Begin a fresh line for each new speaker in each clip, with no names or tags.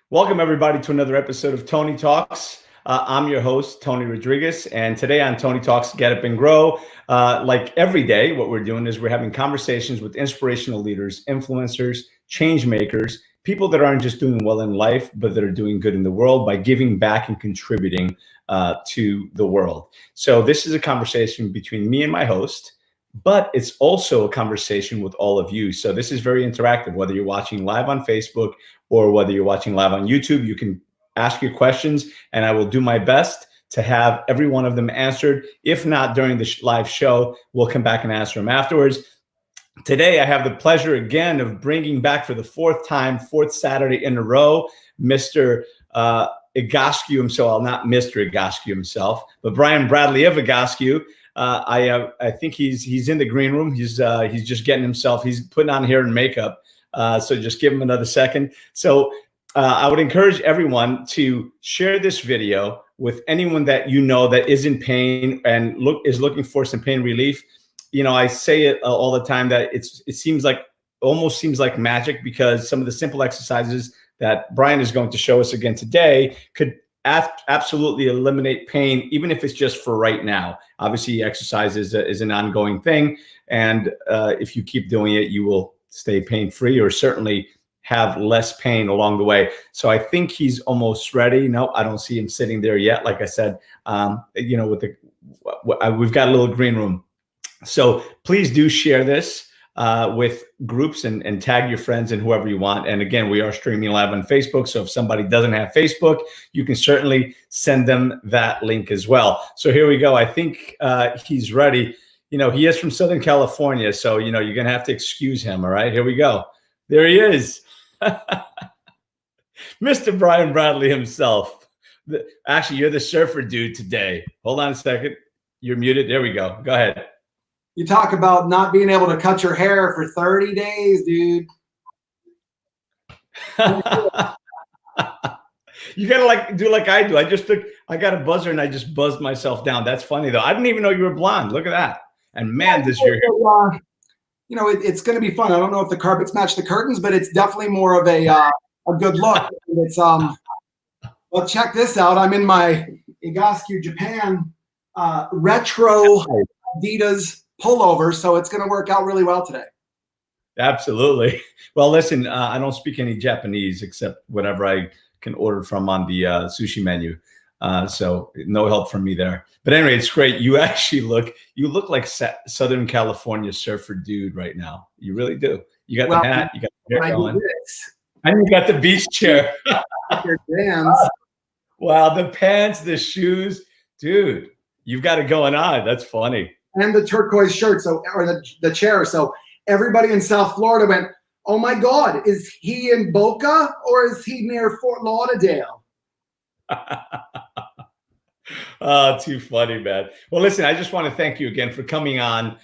Welcome, everybody, to another episode of Tony Talks. I'm your host, Tony Rodriguez, and today on Tony Talks, Get Up and Grow. Like every day, what we're doing is we're having conversations with inspirational leaders, influencers, change makers, people that aren't just doing well in life, but that are doing good in the world by giving back and contributing to the world. So this is a conversation between me and my host, but it's also a conversation with all of you. So this is very interactive, whether you're watching live on Facebook or whether you're watching live on YouTube. You can ask your questions and I will do my best to have every one of them answered. If not during the live show, we'll come back and answer them afterwards. Today, I have the pleasure again of bringing back for the fourth Saturday in a row, Mr. Egoscue himself. Well, not Mr. Egoscue himself, but Brian Bradley of Egoscue. I think he's in the green room. He's just getting himself. He's putting on hair and makeup. So just give him another second. So I would encourage everyone to share this video with anyone that you know that is in pain and is looking for some pain relief. You know, I say it all the time that it almost seems like magic, because some of the simple exercises that Brian is going to show us again today could absolutely eliminate pain, even if it's just for right now. Obviously, exercise is an ongoing thing, and if you keep doing it, you will stay pain-free, or certainly have less pain along the way. So I think he's almost ready. No, I don't see him sitting there yet. Like I said, you know, we've got a little green room. So please do share this with groups and tag your friends and whoever you want. And again, we are streaming live on Facebook. So if somebody doesn't have Facebook, you can certainly send them that link as well. So here we go. I think he's ready. You know, he is from Southern California. So, you know, you're going to have to excuse him. All right, here we go. There he is. Mr. Brian Bradley himself. Actually, you're the surfer dude today. Hold on a second. You're muted. There we go. Go ahead.
You talk about not being able to cut your hair for 30 days, dude.
You gotta do like I do. I got a buzzer and I just buzzed myself down. That's funny though. I didn't even know you were blonde. Look at that. And man, does your hair.
You know, it's going to be fun. I don't know if the carpets match the curtains, but it's definitely more of a good look. It's well, check this out. I'm in my Egoscue Japan retro Adidas pullover, so it's going to work out really well today.
Absolutely. Well, listen, I don't speak any Japanese except whatever I can order from on the sushi menu. So no help from me there. But anyway, it's great. You actually look like Southern California surfer dude right now. You really do. You got the hat, you got the hair going, and you got the beach chair. Wow, the pants, the shoes, dude. You've got it going on. That's funny.
And the turquoise shirt, or the chair. So everybody in South Florida went, "Oh my God, is he in Boca or is he near Fort Lauderdale?"
Oh, too funny, man. Well, listen, I just want to thank you again for coming on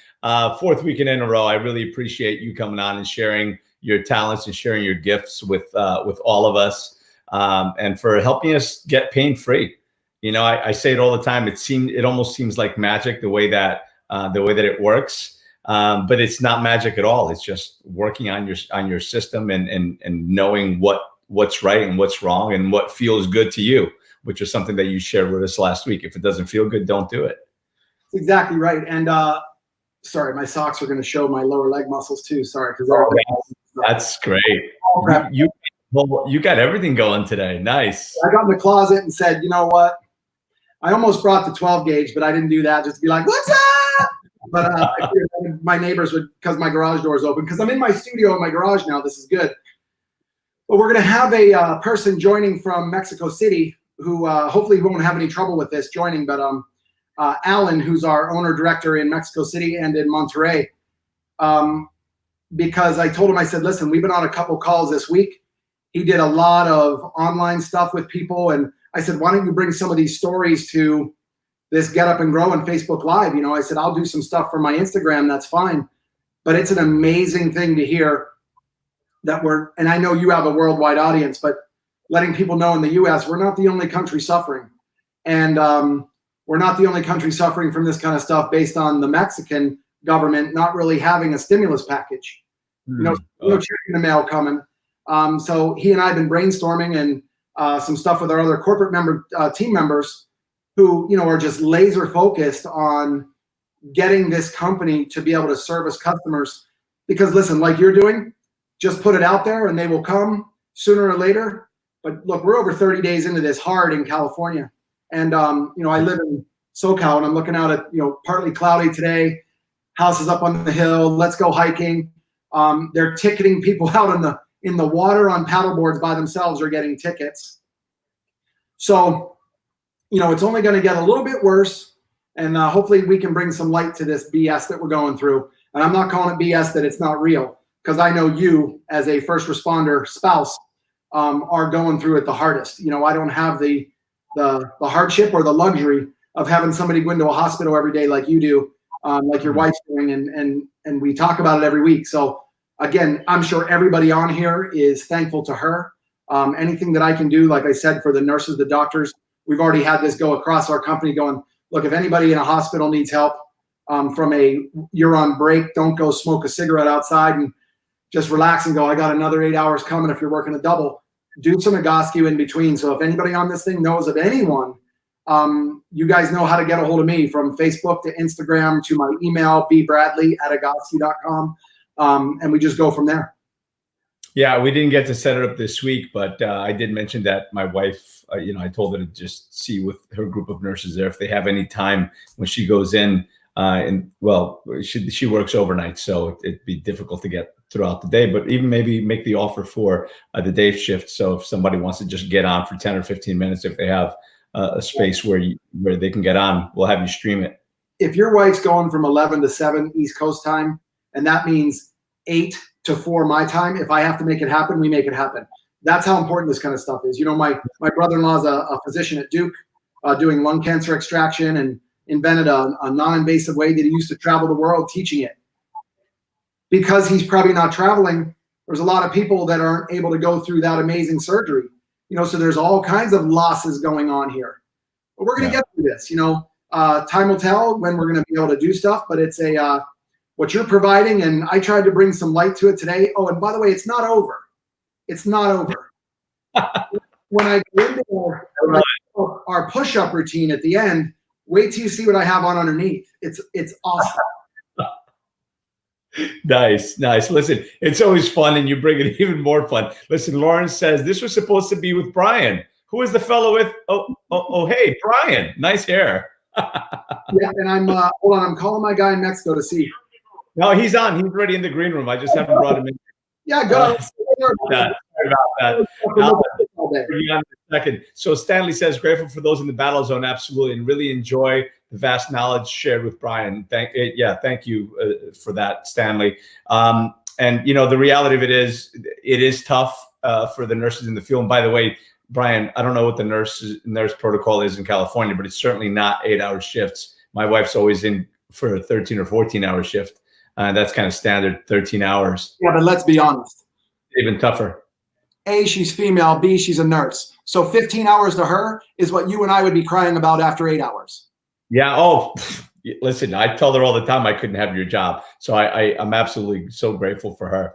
fourth weekend in a row. I really appreciate you coming on and sharing your talents and sharing your gifts with all of us, and for helping us get pain-free. You know, I say it all the time. It almost seems like magic the way that it works, but it's not magic at all. It's just working on your system and knowing what's right and what's wrong and what feels good to you, which is something that you shared with us last week. If it doesn't feel good, don't do it.
That's exactly right. And sorry, my socks are going to show my lower leg muscles too. Sorry, because
that's great. You got everything going today. Nice.
I got in the closet and said, you know what? I almost brought the 12 gauge, but I didn't do that just to be like, what's up? But I figured my neighbors would, because my garage door is open, because I'm in my studio in my garage now. This is good. But we're going to have a person joining from Mexico City who hopefully won't have any trouble with this joining, but Alan, who's our owner-director in Mexico City and in Monterrey, because I told him, I said, listen, we've been on a couple calls this week. He did a lot of online stuff with people, and I said, why don't you bring some of these stories to this Get Up and Grow and Facebook Live? You know, I said, I'll do some stuff for my Instagram, that's fine. But it's an amazing thing to hear that and I know you have a worldwide audience, but letting people know in the US, we're not the only country suffering. And we're not the only country suffering from this kind of stuff based on the Mexican government not really having a stimulus package. You know, no check in the mail coming. So he and I have been brainstorming, and some stuff with our other corporate team members who, are just laser focused on getting this company to be able to service customers. Because listen, like you're doing, just put it out there and they will come sooner or later. But look, we're over 30 days into this hard in California. And, I live in SoCal and I'm looking out at, partly cloudy today, houses up on the hill, let's go hiking. They're ticketing people out in the water on paddleboards by themselves or getting tickets. So, it's only going to get a little bit worse. And hopefully we can bring some light to this BS that we're going through. And I'm not calling it BS that it's not real, because I know you as a first responder spouse are going through it the hardest. I don't have the hardship or the luxury of having somebody go into a hospital every day like you do, like your wife's doing, and we talk about it every week. So again, I'm sure everybody on here is thankful to her. Anything that I can do, like I said, for the nurses, the doctors, we've already had this go across our company going, look, if anybody in a hospital needs help you're on break, don't go smoke a cigarette outside and just relax and go, I got another 8 hours coming if you're working a double. Do some Egoscue in between. So if anybody on this thing knows of anyone, you guys know how to get a hold of me, from Facebook to Instagram to my email, bbradley@egoscue.com. And we just go from there.
Yeah, we didn't get to set it up this week, but I did mention that my wife, I told her to just see with her group of nurses there if they have any time when she goes in. She works overnight, so it'd be difficult to get throughout the day, but even maybe make the offer for the day shift. So if somebody wants to just get on for 10 or 15 minutes, if they have a space where they can get on, we'll have you stream it.
If your wife's going from 11 to 7 East Coast time, and that means 8 to 4 my time, if I have to make it happen, we make it happen. That's how important this kind of stuff is. My brother-in-law is a physician at Duke doing lung cancer extraction, and invented a non-invasive way that he used to travel the world teaching it. Because he's probably not traveling, there's a lot of people that aren't able to go through that amazing surgery. So there's all kinds of losses going on here. But we're going to get through this. Time will tell when we're going to be able to do stuff, but it's what you're providing, and I tried to bring some light to it today. Oh, and by the way, it's not over. It's not over. When I go into our push-up routine at the end, wait till you see what I have on underneath. It's awesome.
Nice. Listen, it's always fun, and you bring it even more fun. Listen, Lauren says this was supposed to be with Brian. Who is the fellow with? Oh, hey, Brian. Nice hair.
Yeah, and I'm hold on. I'm calling my guy in Mexico to see.
No, he's on. He's already in the green room. I just haven't brought him in.
Yeah, go.
Sorry about that. Second. So Stanley says, grateful for those in the battle zone, absolutely, and really enjoy the vast knowledge shared with Brian. Thank you for that, Stanley. And the reality of it is tough for the nurses in the field. And by the way, Brian, I don't know what the nurse protocol is in California, but it's certainly not 8-hour shifts. My wife's always in for a 13 or 14-hour shift. That's kind of standard, 13 hours.
Yeah, but let's be honest.
Even tougher.
A, she's female. B, she's a nurse. So 15 hours to her is what you and I would be crying about after 8 hours. Yeah.
Oh, listen, I tell her all the time I couldn't have your job. So I'm absolutely so grateful for her.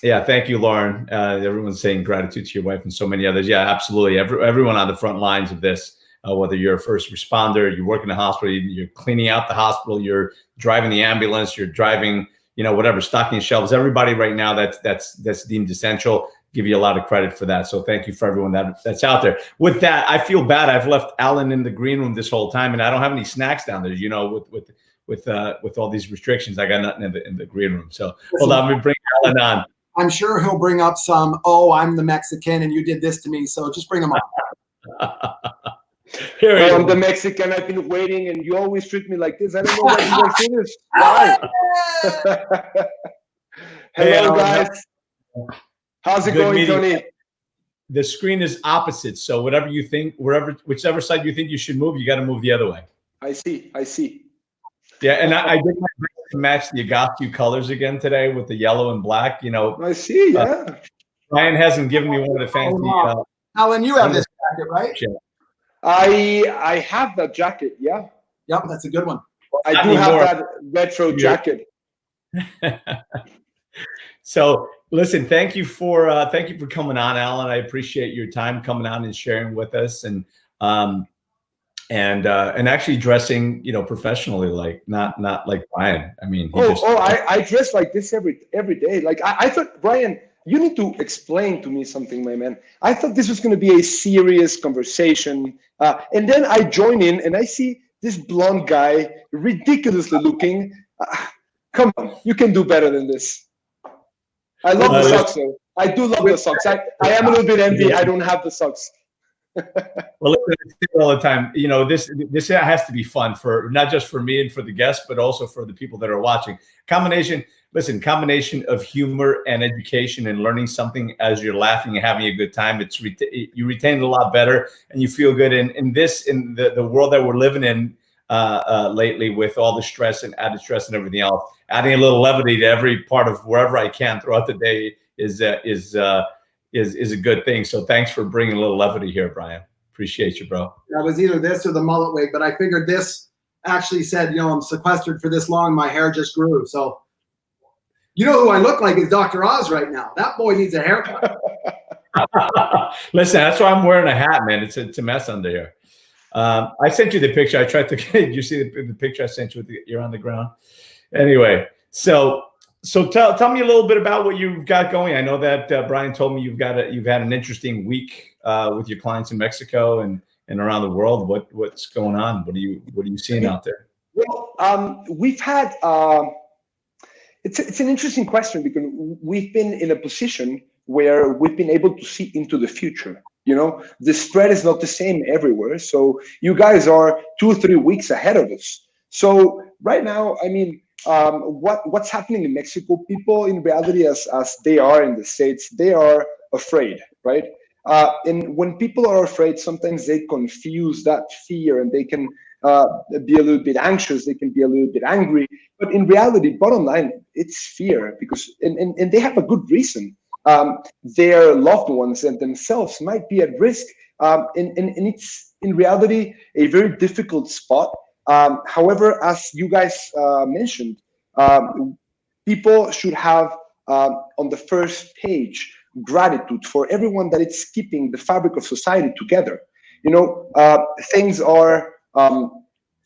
Yeah, thank you, Lauren. Everyone's saying gratitude to your wife and so many others. Yeah, absolutely. Everyone on the front lines of this, whether you're a first responder, you work in a hospital, you're cleaning out the hospital, you're driving the ambulance, you're driving, whatever, stocking shelves. Everybody right now that's deemed essential. Give you a lot of credit for that. So thank you for everyone that's out there. With that, I feel bad. I've left Alan in the green room this whole time, and I don't have any snacks down there. With all these restrictions, I got nothing in the green room. So hold on, let me bring Alan on.
I'm sure he'll bring up some, I'm the Mexican and you did this to me. So just bring him up.
I'm the Mexican. I've been waiting, and you always treat me like this. I don't know why you guys do this. Why? Hello, guys. How's it going, Tony?
The screen is opposite, so whatever you think, whichever side you think you should move, you got to move the other way.
I see.
Yeah, and I did my best to match the Egoscue colors again today with the yellow and black.
I see. Yeah.
Ryan hasn't given me one of the fancy.
Alan, you have this jacket, right?
I have that jacket. Yeah.
Yep, that's a good one.
I do have that retro jacket.
So Listen, thank you for coming on, Alan. I appreciate your time coming on and sharing with us, and actually dressing, professionally, like not like Brian. I mean,
I dress like this every day. Like I thought, Brian, you need to explain to me something, my man. I thought this was going to be a serious conversation, and then I join in and I see this blonde guy, ridiculously looking. Come on, you can do better than this. I love the socks, though. I do love the socks. I am a little bit envy. I don't have the socks.
Well, listen, I say all the time, this has to be fun for not just for me and for the guests, but also for the people that are watching. Combination of humor and education and learning something as you're laughing and having a good time. You retain it a lot better and you feel good. In the world that we're living in lately, with all the stress and added stress and everything else, adding a little levity to every part of wherever I can throughout the day is a good thing. So thanks for bringing a little levity here, Brian. Appreciate you, bro.
That was either this or the mullet wig, but I figured this actually said, I'm sequestered for this long, my hair just grew. So you know who I look like is Dr. Oz right now. That boy needs a haircut.
Listen, that's why I'm wearing a hat, man. It's a mess under here. I sent you the picture. I tried to did you see the picture I sent you you're on the ground? Anyway, so tell me a little bit about what you've got going. I know that Brian told me you've had an interesting week with your clients in Mexico and around the world. What's going on? What are you seeing out there?
Well, we've had it's an interesting question because we've been in a position where we've been able to see into the future. The spread is not the same everywhere. So you guys are 2 or 3 weeks ahead of us. So right now, I mean, what's happening in Mexico, people in reality, as they are in the States, they are afraid, right? And when people are afraid, sometimes they confuse that fear and they can be a little bit anxious, they can be a little bit angry. But in reality, bottom line, it's fear because, and they have a good reason. Their loved ones and themselves might be at risk. And it's in reality a very difficult spot. However, as you guys mentioned, people should have on the first page gratitude for everyone that it's keeping the fabric of society together. Things are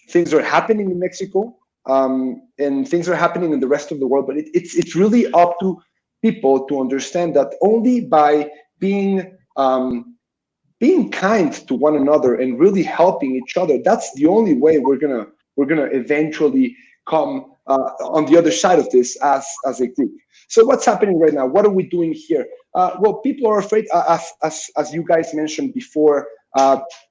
happening in Mexico, and things are happening in the rest of the world. But it's really up to people to understand that only by being kind to one another and really helping each other, that's the only way we're gonna eventually come on the other side of this as a group. So what's happening right now? What are we doing here? Well, people are afraid, as you guys mentioned before.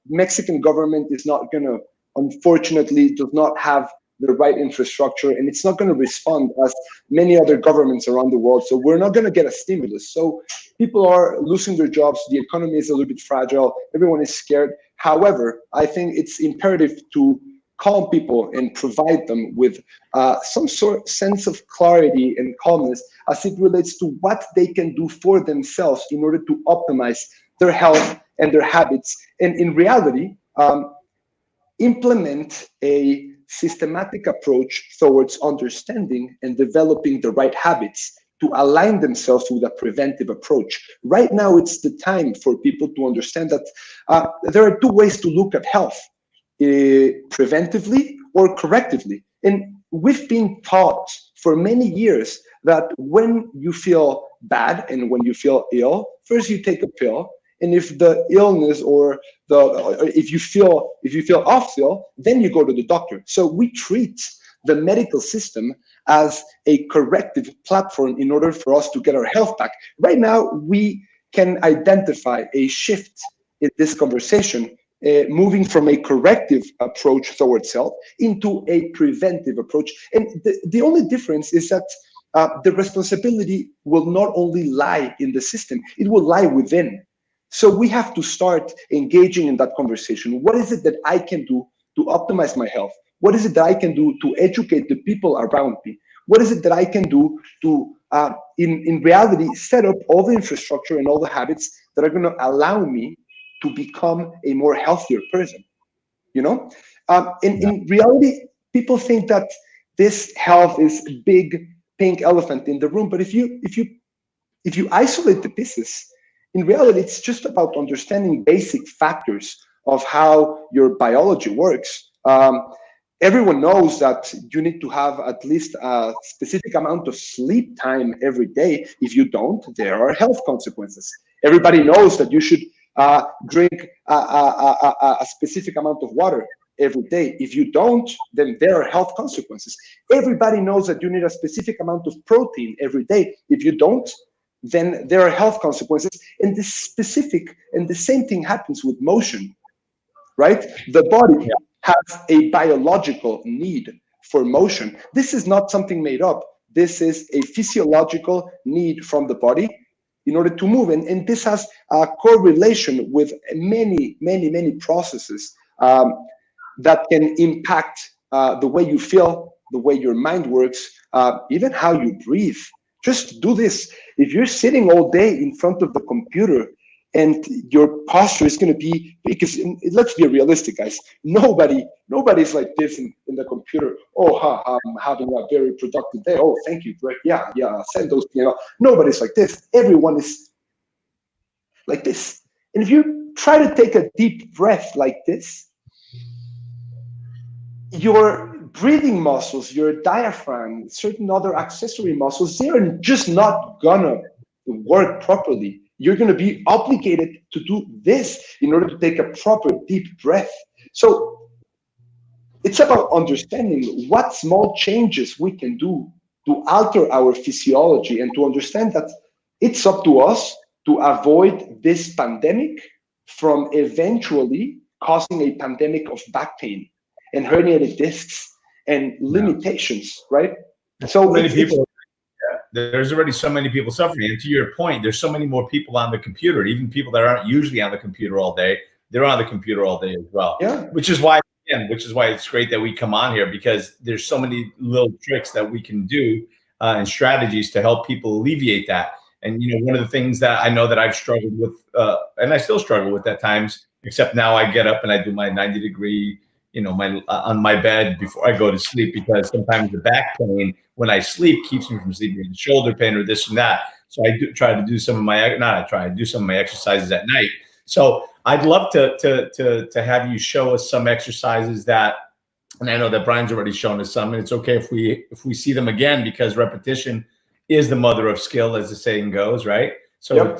Mexican government is not gonna, unfortunately, does not have the right infrastructure, and it's not going to respond as many other governments around the world. So we're not going to get a stimulus. So people are losing their jobs. The economy is a little bit fragile. Everyone is scared. However, I think it's imperative to calm people and provide them with some sort of sense of clarity and calmness as it relates to what they can do for themselves in order to optimize their health and their habits. And in reality, implement a systematic approach towards understanding and developing the right habits to align themselves with a preventive approach. Right now, it's the time for people to understand that there are 2 ways to look at health, preventively or correctively. And we've been taught for many years that when you feel bad and when you feel ill, first you take a pill. And if the illness or if you feel off ill, then you go to the doctor. So we treat the medical system as a corrective platform in order for us to get our health back. Right now, we can identify a shift in this conversation, moving from a corrective approach towards health into a preventive approach. And the only difference is that the responsibility will not only lie in the system, it will lie within. So we have to start engaging in that conversation. What is it that I can do to optimize my health? What is it that I can do to educate the people around me? What is it that I can do to, in reality, set up all the infrastructure and all the habits that are going to allow me to become a more healthier person? In reality, people think that this health is a big pink elephant in the room. But if you if you isolate the pieces, in reality, it's just about understanding basic factors of how your biology works. Everyone knows that you need to have at least a specific amount of sleep time every day. If you don't, there are health consequences. Everybody knows that you should drink a specific amount of water every day. If you don't, then there are health consequences. Everybody knows that you need a specific amount of protein every day. If you don't, then there are health consequences. And this specific, and the same thing happens with motion, right? The body has a biological need for motion. This is not something made up. This is a physiological need from the body in order to move. And this has a correlation with many, many, many processes that can impact the way you feel, the way your mind works, even how you breathe. Just do this. If you're sitting all day in front of the computer and your posture is going to be, because let's be realistic, guys. Nobody's like this in the computer. Oh, I'm having a very productive day. Oh, thank you, Greg. Yeah, send those. Nobody's like this. Everyone is like this. And if you try to take a deep breath like this, your breathing muscles, your diaphragm, certain other accessory muscles, they're just not gonna work properly. You're gonna be obligated to do this in order to take a proper deep breath. So it's about understanding what small changes we can do to alter our physiology and to understand that it's up to us to avoid this pandemic from eventually causing a pandemic of back pain and herniated discs and limitations, right? So
many people. There's already so many people suffering. And to your point, there's so many more people on the computer, even people that aren't usually on the computer all day. They're on the computer all day as well.
Yeah.
Which is why it's great that we come on here, because there's so many little tricks that we can do and strategies to help people alleviate that. And one of the things that I know that I've struggled with, and I still struggle with at times, except now I get up and I do my 90-degree, on my bed before I go to sleep, because sometimes the back pain when I sleep keeps me from sleeping, the shoulder pain or this and that. So I do some of my exercises at night. So I'd love to have you show us some exercises that, and I know that Brian's already shown us some, and it's okay if we see them again, because repetition is the mother of skill, as the saying goes, right? So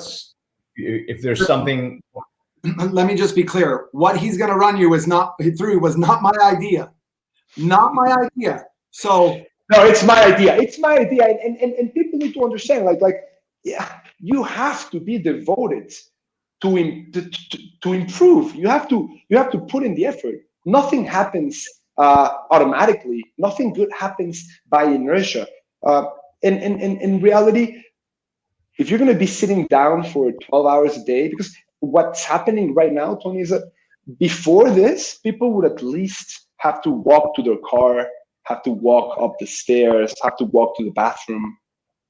if there's something.
Let me just be clear. What he's going to run you was not my idea. Not my idea. So
no, it's my idea. It's my idea. And people need to understand, you have to be devoted to improve. You have to put in the effort. Nothing happens automatically. Nothing good happens by inertia. In reality, if you're going to be sitting down for 12 hours a day, because what's happening right now, Tony, is that before this, people would at least have to walk to their car, have to walk up the stairs, have to walk to the bathroom.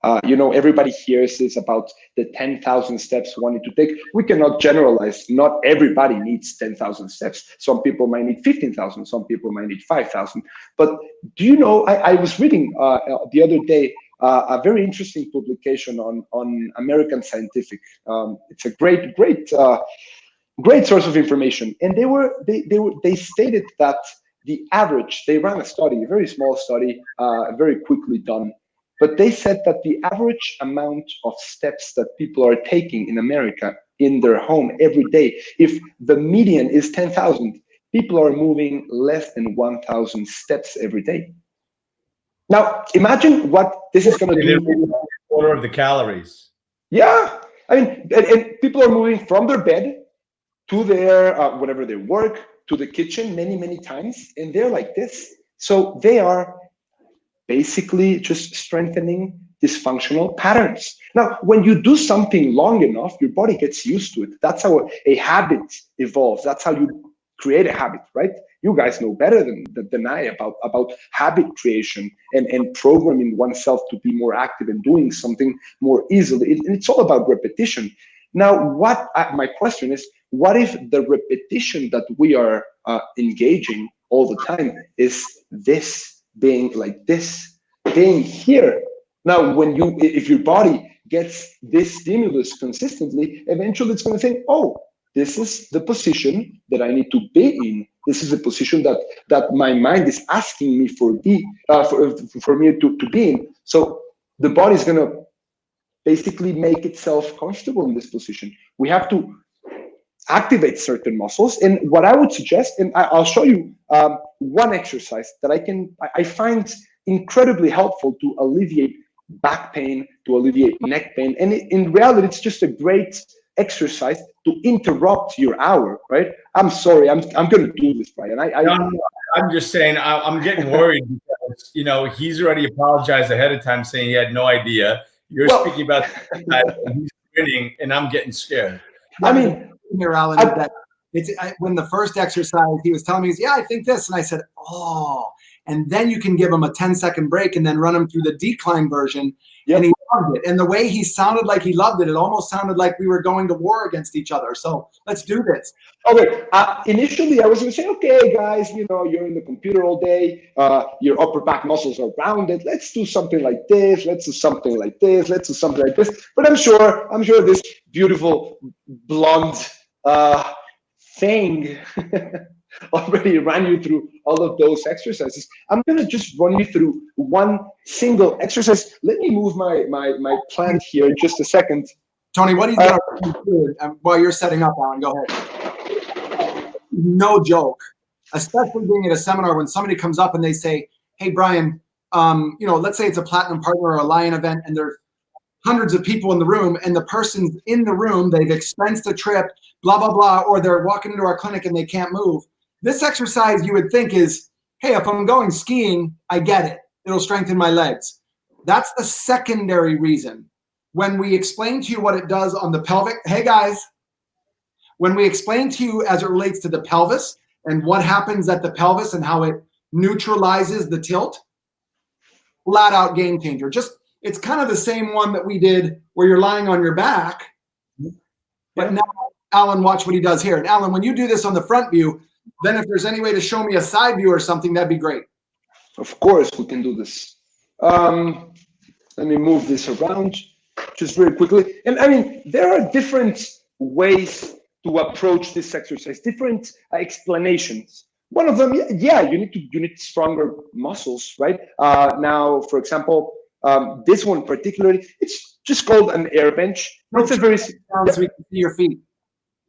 Everybody hears this about the 10,000 steps one need to take. We cannot generalize. Not everybody needs 10,000 steps. Some people might need 15,000. Some people might need 5,000. But do you know, I was reading the other day a very interesting publication on American Scientific. It's a great source of information. And they stated that the average, they ran a study, a very small study, very quickly done. But they said that the average amount of steps that people are taking in America in their home every day, if the median is 10,000, people are moving less than 1,000 steps every day. Now, imagine what this is going to do.
Quarter of the calories.
Yeah. I mean, and people are moving from their bed to their, whatever they work, to the kitchen many, many times. And they're like this. So they are basically just strengthening dysfunctional patterns. Now, when you do something long enough, your body gets used to it. That's how a habit evolves. That's how you create a habit, right? You guys know better than I about habit creation and programming oneself to be more active and doing something more easily. And it's all about repetition. Now, my question is, what if the repetition that we are engaging all the time is this, being like this, being here? Now, if your body gets this stimulus consistently, eventually it's going to think, oh, this is the position that I need to be in. This is the position that my mind is asking me for me to be in. So the body is going to basically make itself comfortable in this position. We have to activate certain muscles. And what I would suggest, and I'll show you one exercise that I find incredibly helpful to alleviate back pain, to alleviate neck pain. And in reality, it's just a great exercise to interrupt your hour, right? I'm sorry, I'm going to do this, Brian.
I'm just saying, I'm getting worried because, you know, he's already apologized ahead of time saying he had no idea. You're speaking about and he's grinning, and I'm getting scared.
I mean, here, Alan, when the first exercise, he was telling me, yeah, I think this. And I said, oh, and then you can give him a 10-second break and then run him through the decline version. Yep. And he loved it. And the way he sounded like he loved it, it almost sounded like we were going to war against each other. So let's do this.
Okay. Initially, I was going to say, okay, guys, you know, you're in the computer all day. Your upper back muscles are rounded. Let's do something like this. Let's do something like this. Let's do something like this. But I'm sure this beautiful blonde thing already ran you through all of those exercises. I'm going to just run you through one single exercise. Let me move my plant here in just a second.
Tony, what do you do while you're setting up, Alan? Go ahead. No joke. Especially being at a seminar when somebody comes up and they say, hey, Brian, you know, let's say it's a platinum partner or a Lion event and there's hundreds of people in the room, and the person's in the room, they've expensed a trip, blah, blah, blah, or they're walking into our clinic and they can't move. This exercise you would think is, hey, if I'm going skiing, I get it. It'll strengthen my legs. That's the secondary reason. When we explain to you what it does on the pelvic, hey guys, when we explain to you as it relates to the pelvis and what happens at the pelvis and how it neutralizes the tilt, flat out game changer. It's kind of the same one that we did where you're lying on your back. But now, Alan, watch what he does here. And Alan, when you do this on the front view, then if there's any way to show me a side view or something, that'd be great.
Of course, we can do this. Let me move this around just very quickly. And I mean, there are different ways to approach this exercise, different explanations. One of them, yeah, you need stronger muscles, right? Now, for example, this one particularly, it's just called an air bench. It's a very
so we can see your feet.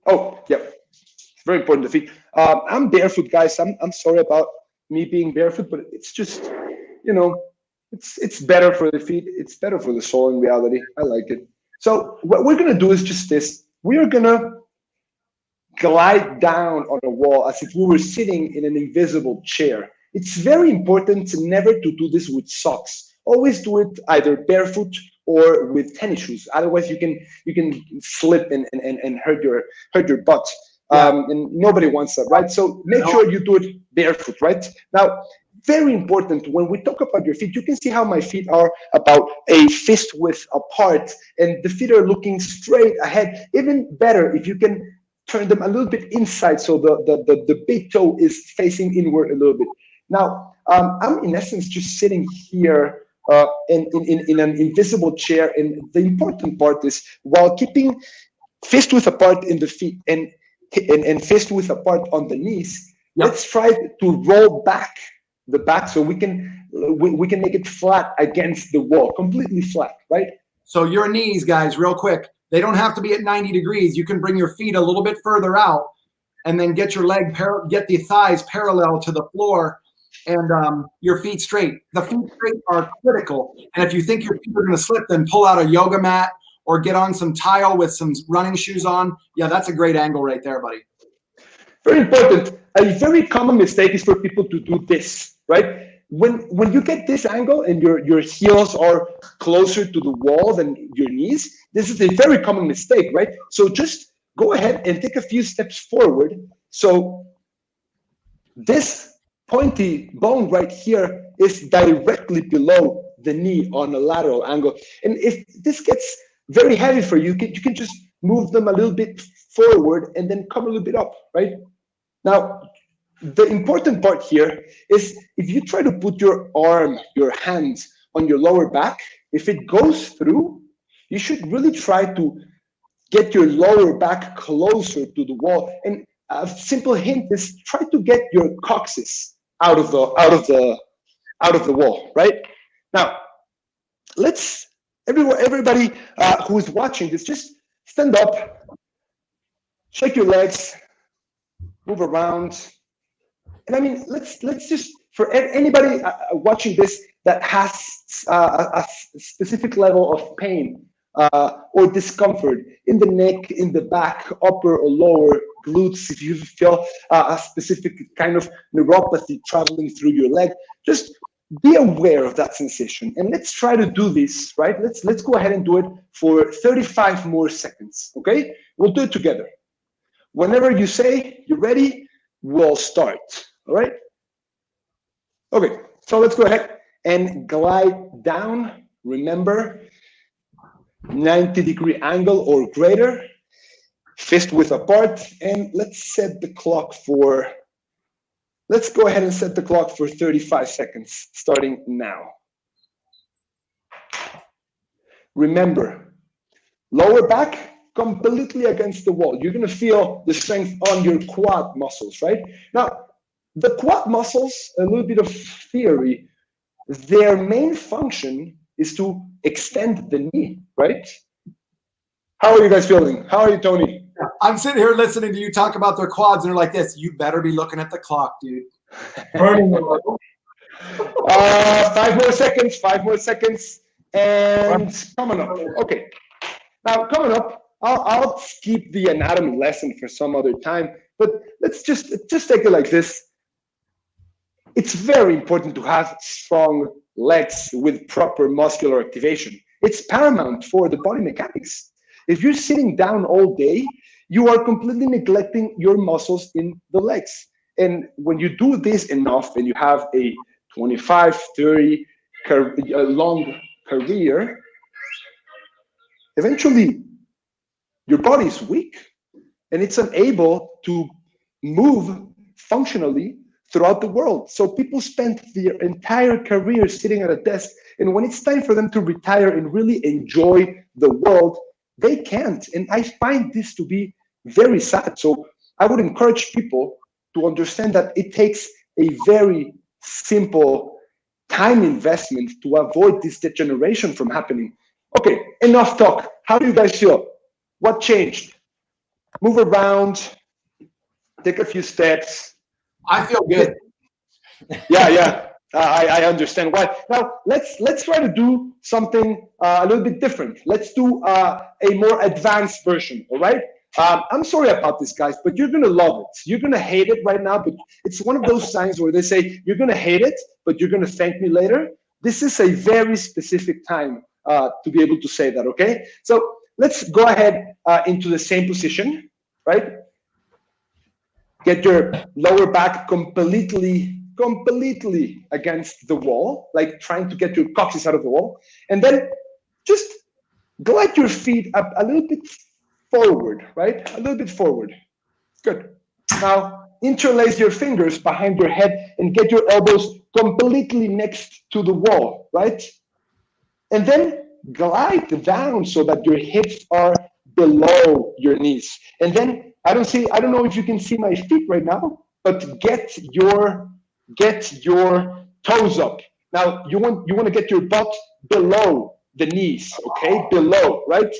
Oh, yeah, it's very important, the feet. I'm barefoot, guys. I'm sorry about me being barefoot, but it's just, you know, it's better for the feet. It's better for the soul in reality. I like it. So what we're gonna do is just this. We are gonna glide down on a wall as if we were sitting in an invisible chair. It's very important never to do this with socks. Always do it either barefoot or with tennis shoes. Otherwise, you can slip and hurt your butt. And nobody wants that, right? So make sure you do it barefoot, right? Now, very important, when we talk about your feet, you can see how my feet are about a fist width apart, and the feet are looking straight ahead. Even better if you can turn them a little bit inside, so the big toe is facing inward a little bit. Now, I'm in essence just sitting here in an invisible chair, and the important part is while keeping fist width apart in the feet and fist width apart on the knees, let's try to roll back the back so we can make it flat against the wall, completely flat, right?
So your knees, guys, real quick, they don't have to be at 90 degrees. You can bring your feet a little bit further out and then get your get the thighs parallel to the floor and your feet straight. The feet straight are critical. And if you think your feet are going to slip, then pull out a yoga mat or get on some tile with some running shoes on. Yeah, that's a great angle right there, buddy.
Very important. A very common mistake is for people to do this, right? When you get this angle and your heels are closer to the wall than your knees, this is a very common mistake, right? So just go ahead and take a few steps forward. So this pointy bone right here is directly below the knee on a lateral angle. And if this gets very heavy for you, you can just move them a little bit forward and then come a little bit up, right? Now, the important part here is if you try to put your hand on your lower back, if it goes through, you should really try to get your lower back closer to the wall. And a simple hint is try to get your coccyx out of the wall, right? Now, everybody who's watching this, just stand up, shake your legs, move around. And I mean, let's just, for anybody watching this that has a specific level of pain or discomfort in the neck, in the back, upper or lower glutes, if you feel a specific kind of neuropathy traveling through your leg, just be aware of that sensation. And let's try to do this, right? Let's go ahead and do it for 35 more seconds, okay? We'll do it together. Whenever you say you're ready, we'll start, all right? Okay, so let's go ahead and glide down. Remember, 90-degree angle or greater, fist width apart, and let's set the clock for, let's go ahead and set the clock for 35 seconds, starting now. Remember, lower back completely against the wall. You're gonna feel the strength on your quad muscles, right? Now, the quad muscles, a little bit of theory, their main function is to extend the knee, right? How are you guys feeling? How are you, Tony?
I'm sitting here listening to you talk about their quads, and they're like this. You better be looking at the clock, dude.
Burning the level.
5 more seconds, and coming up. Okay, now coming up, I'll skip the anatomy lesson for some other time, but let's just take it like this. It's very important to have strong legs with proper muscular activation. It's paramount for the body mechanics. If you're sitting down all day, you are completely neglecting your muscles in the legs. And when you do this enough and you have a 25, 30 long career, eventually your body is weak and it's unable to move functionally throughout the world. So people spend their entire career sitting at a desk, and when it's time for them to retire and really enjoy the world, they can't. And I find this to be very sad. So I would encourage people to understand that it takes a very simple time investment to avoid this degeneration from happening. Okay, enough talk. How do you guys feel? What changed? Move around, take a few steps.
I feel good.
Yeah. I understand why. Now let's try to do something a little bit different. Let's do a more advanced version. All right. I'm sorry about this, guys, but you're gonna love it. You're gonna hate it right now, but it's one of those signs where they say you're gonna hate it, but you're gonna thank me later. This is a very specific time to be able to say that. Okay. So let's go ahead into the same position, right? Get your lower back completely against the wall, like trying to get your coccyx out of the wall. And then just glide your feet up a little bit forward, right? A little bit forward. Good. Now, interlace your fingers behind your head and get your elbows completely next to the wall, right? And then glide down so that your hips are below your knees. And then I don't know if you can see my feet right now, but get your toes up. Now you want to get your butt below the knees, okay? Below, right?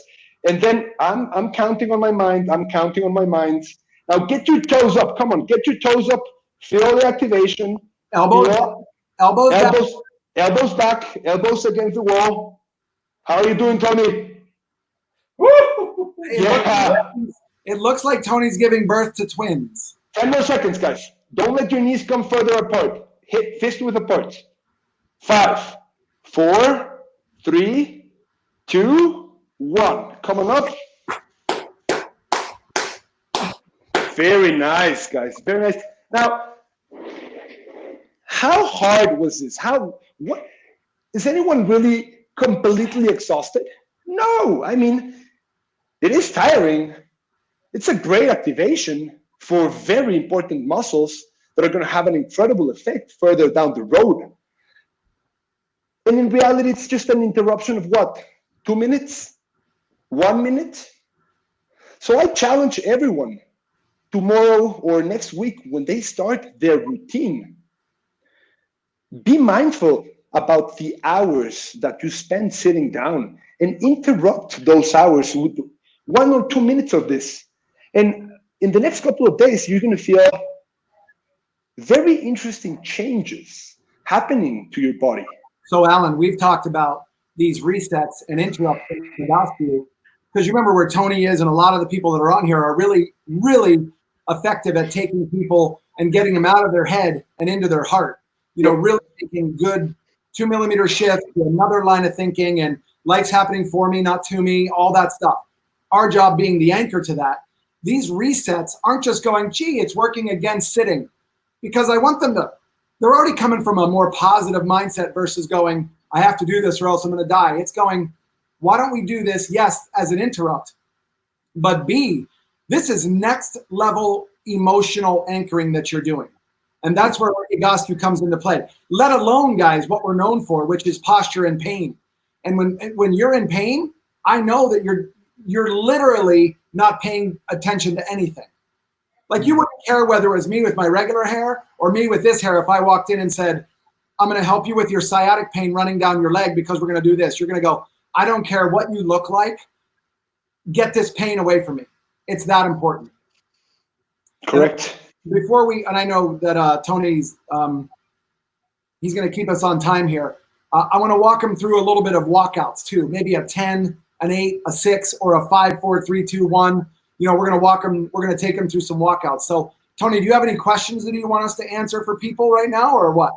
And then I'm counting on my mind. Now get your toes up. Come on, get your toes up. Feel the activation.
Elbows
back, elbows against the wall. How are you doing, Tony?
Woo!
It looks like Tony's giving birth to twins.
10 more seconds, guys. Don't let your knees come further apart. Hit fist width apart. 5, 4, 3, 2, 1. Coming up. Very nice, guys. Very nice. Now, how hard was this? What is anyone really completely exhausted? No. I mean, it is tiring. It's a great activation for very important muscles that are going to have an incredible effect further down the road. And in reality, it's just an interruption of what? 2 minutes? 1 minute. So I challenge everyone tomorrow or next week when they start their routine, be mindful about the hours that you spend sitting down and interrupt those hours with 1 or 2 minutes of this. And in the next couple of days, you're going to feel very interesting changes happening to your body.
So, Alan, we've talked about these resets and interrupts in Egoscue, because you remember where Tony is, and a lot of the people that are on here are really, really effective at taking people and getting them out of their head and into their heart. You know, really making good 2 millimeter shift to another line of thinking, and life's happening for me, not to me, all that stuff. Our job being the anchor to that. These resets aren't just going, gee, it's working against sitting, because I want them to, they're already coming from a more positive mindset versus going, I have to do this or else I'm going to die. It's going, why don't we do this? Yes, as an interrupt, but B, this is next level emotional anchoring that you're doing. And that's where Egoscue comes into play. Let alone, guys, what we're known for, which is posture and pain. And when you're in pain, I know that you're literally not paying attention to anything. Like, you wouldn't care whether it was me with my regular hair or me with this hair if I walked in and said, I'm going to help you with your sciatic pain running down your leg because we're going to do this. You're going to go, I don't care what you look like. Get this pain away from me. It's that important.
Correct.
And before we, and I know that Tony's, he's going to keep us on time here. I want to walk him through a little bit of walkouts too. Maybe a 10, an 8, a 6, or a 5, 4, 3, 2, 1. You know, we're going to walk him. We're going to take him through some walkouts. So, Tony, do you have any questions that you want us to answer for people right now, or what?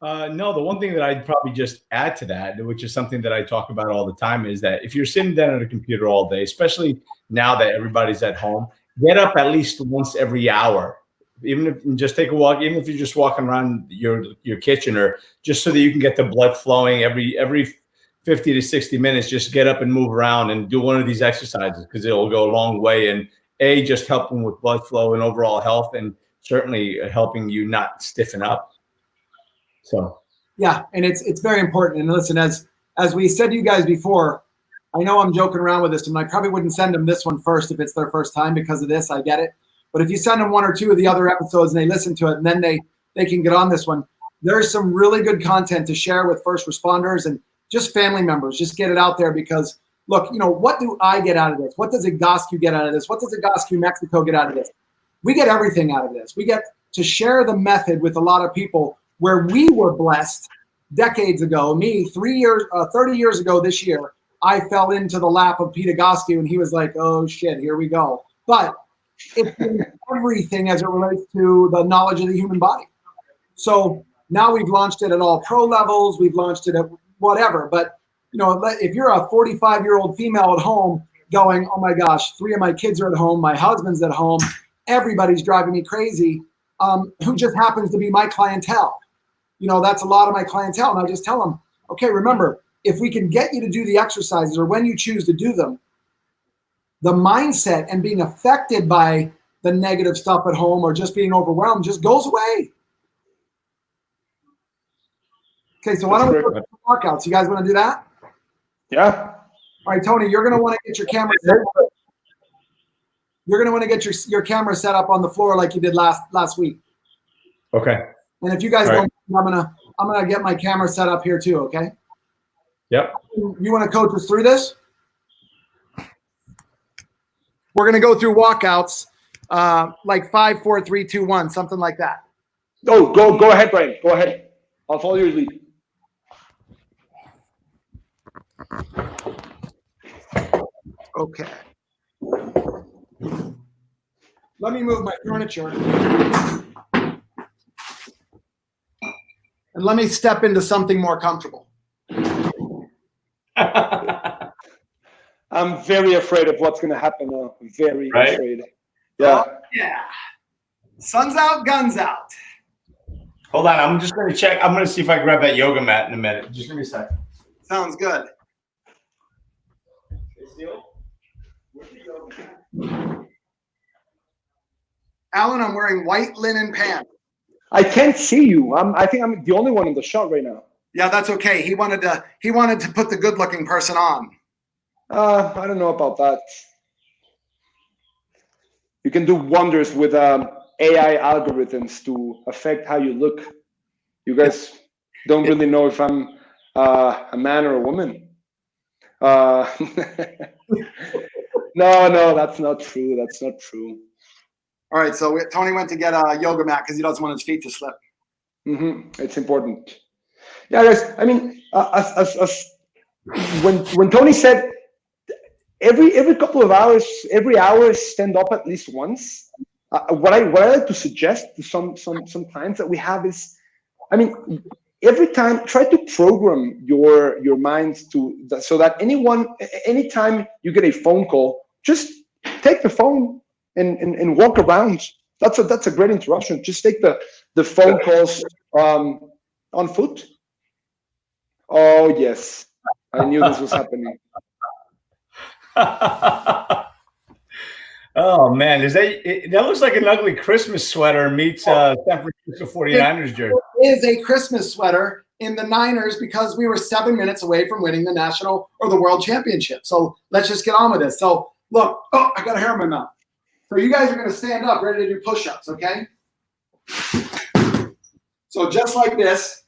No, the one thing that I'd probably just add to that, which is something that I talk about all the time, is that if you're sitting down at a computer all day, especially now that everybody's at home, get up at least once every hour. Even if you just take a walk, even if you're just walking around your kitchen, or just so that you can get the blood flowing every 50 to 60 minutes, just get up and move around and do one of these exercises, because it'll go a long way. And just helping with blood flow and overall health, and certainly helping you not stiffen up. So
yeah, and it's very important. And listen, as we said to you guys before, I know I'm joking around with this, and I probably wouldn't send them this one first if it's their first time because of this. I get it. But if you send them 1 or 2 of the other episodes and they listen to it, and then they can get on this one, there's some really good content to share with first responders and just family members. Just get it out there, because look, you know, what do I get out of this? What does Egoscue get out of this? What does Egoscue Mexico get out of this? We get everything out of this. We get to share the method with a lot of people where we were blessed decades ago. Me, 30 years ago this year, I fell into the lap of Pete Egoscue, and he was like, oh shit, here we go. But it's everything as it relates to the knowledge of the human body. So now we've launched it at all pro levels. We've launched it at whatever. But you know, if you're a 45-year-old female at home going, oh my gosh, 3 of my kids are at home, my husband's at home, everybody's driving me crazy, who just happens to be my clientele. You know, that's a lot of my clientele. And I just tell them, okay, remember, if we can get you to do the exercises, or when you choose to do them, the mindset and being affected by the negative stuff at home or just being overwhelmed just goes away. Okay, so why don't we go to workouts? You guys want to do that?
Yeah.
All right, Tony, you're going to want to get your camera set up. You're going to want to get your camera set up on the floor like you did last week.
okay.
And if you guys don't, I'm gonna get my camera set up here too. Okay.
Yep.
You want to coach us through this? We're gonna go through walkouts, like 5, 4, 3, 2, 1, something like that.
Oh, go ahead, Brian. Go ahead. I'll follow your lead.
Okay. Let me move my furniture. And let me step into something more comfortable.
I'm very afraid of what's going to happen now. Very afraid. Yeah.
Oh, yeah. Sun's out, guns out.
Hold on. I'm just going to check. I'm going to see if I grab that yoga mat in a minute. Just give me a second.
Sounds good. Alan, I'm wearing white linen pants.
I can't see you. I think I'm the only one in the shot right now.
Yeah, that's okay. He wanted to put the good-looking person on.
I don't know about that. You can do wonders with AI algorithms to affect how you look. You guys don't really know if I'm a man or a woman. No, that's not true. That's not true.
All right, so Tony went to get a yoga mat because he doesn't want his feet to slip.
It's important. Yeah, guys. I mean, when Tony said every couple of hours, every hour, stand up at least once. What I like to suggest to some clients that we have is, I mean, every time try to program your mind so that anytime you get a phone call, just take the phone and walk around. That's a great interruption. Just take the phone calls on foot. Oh yes, I knew this was happening.
Oh man, that looks like an ugly Christmas sweater meets San Francisco 49ers jersey.
It is a Christmas sweater in the Niners because we were 7 minutes away from winning the national or the world championship. So let's just get on with this. So look, I got a hair in my mouth. So you guys are going to stand up, ready to do push-ups, okay? So just like this,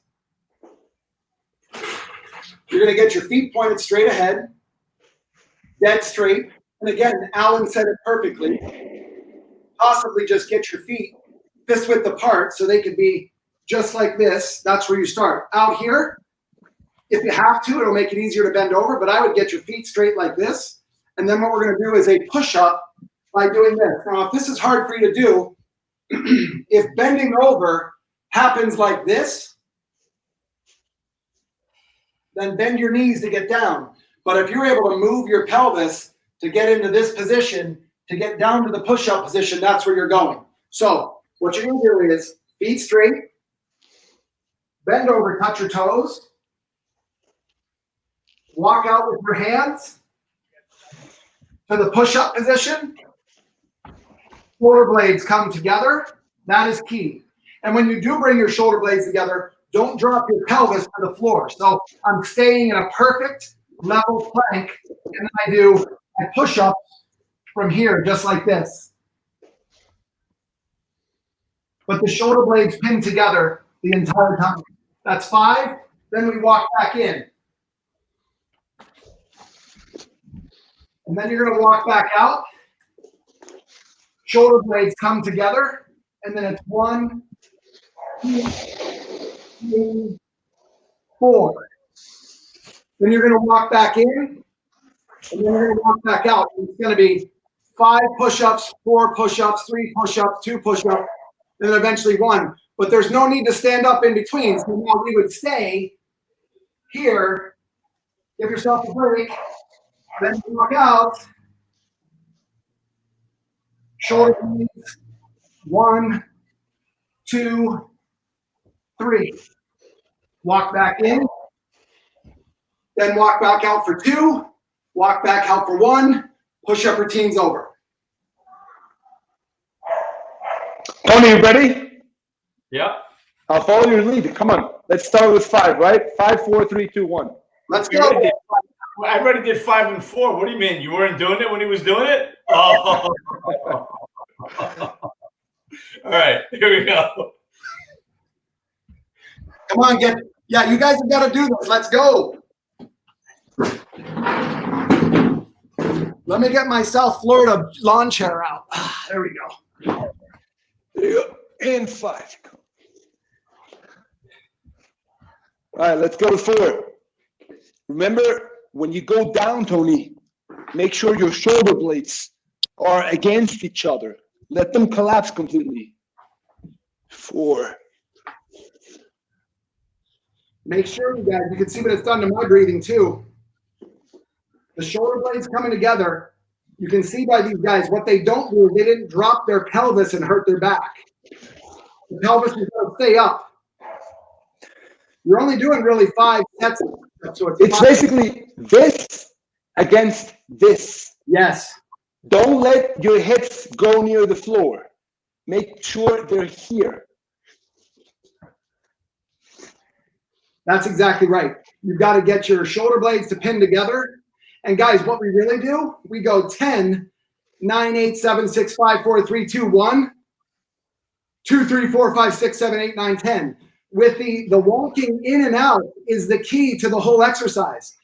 you're going to get your feet pointed straight ahead, dead straight. And again, Alan said it perfectly. Possibly just get your feet fist width apart so they could be just like this. That's where you start. Out here, if you have to, it'll make it easier to bend over, but I would get your feet straight like this. And then what we're going to do is a push-up by doing this. Now, if this is hard for you to do, if bending over happens like this, then bend your knees to get down. But if you're able to move your pelvis to get into this position, to get down to the push-up position, that's where you're going. So what you're going to do is feet straight, bend over, touch your toes, walk out with your hands to the push-up position. Shoulder blades come together. That is key. And when you do bring your shoulder blades together, don't drop your pelvis to the floor. So I'm staying in a perfect level plank, and then I do a push-up from here, just like this. But the shoulder blades pin together the entire time. That's 5. Then we walk back in. And then you're going to walk back out. Shoulder blades come together. And then it's 1, 2, 3, 4. Then you're going to walk back in. And then you're going to walk back out. And it's going to be 5 push-ups, 4 push-ups, 3 push-ups, 2 push-ups, and then eventually 1. But there's no need to stand up in between. So now we would stay here, give yourself a break, then walk out. Shoulder blades, 1, 2, 3. Walk back in, then walk back out for 2, walk back out for 1, push-up routine's over.
Tony, you ready?
Yeah.
I'll follow your lead. Come on. Let's start with 5, right? 5, 4, 3, 2, 1.
Let's go.
I already did 5 and 4. What do you mean? You weren't doing it when he was doing it? Oh. All right, here we go.
Come on, you guys have got to do this. Let's go. Let me get my South Florida lawn chair out. There we go.
There you go. And 5. All right, let's go to 4. Remember, when you go down, Tony, make sure your shoulder blades are against each other. Let them collapse completely. 4.
Make sure, you guys, you can see what it's done to my breathing too. The shoulder blades coming together. You can see by these guys, what they don't do is they didn't drop their pelvis and hurt their back. The pelvis is going to stay up. You're only doing really 5 sets. So it's
basically this against this.
Yes.
Don't let your hips go near the floor. Make sure they're here.
That's exactly right. You've got to get your shoulder blades to pin together. And guys, what we really do, we go 10, 9, 8, 7, 6, 5, 4, 3, 2, 1, 2, 3, 4, 5, 6, 7, 8, 9, 10. With the walking in and out is the key to the whole exercise.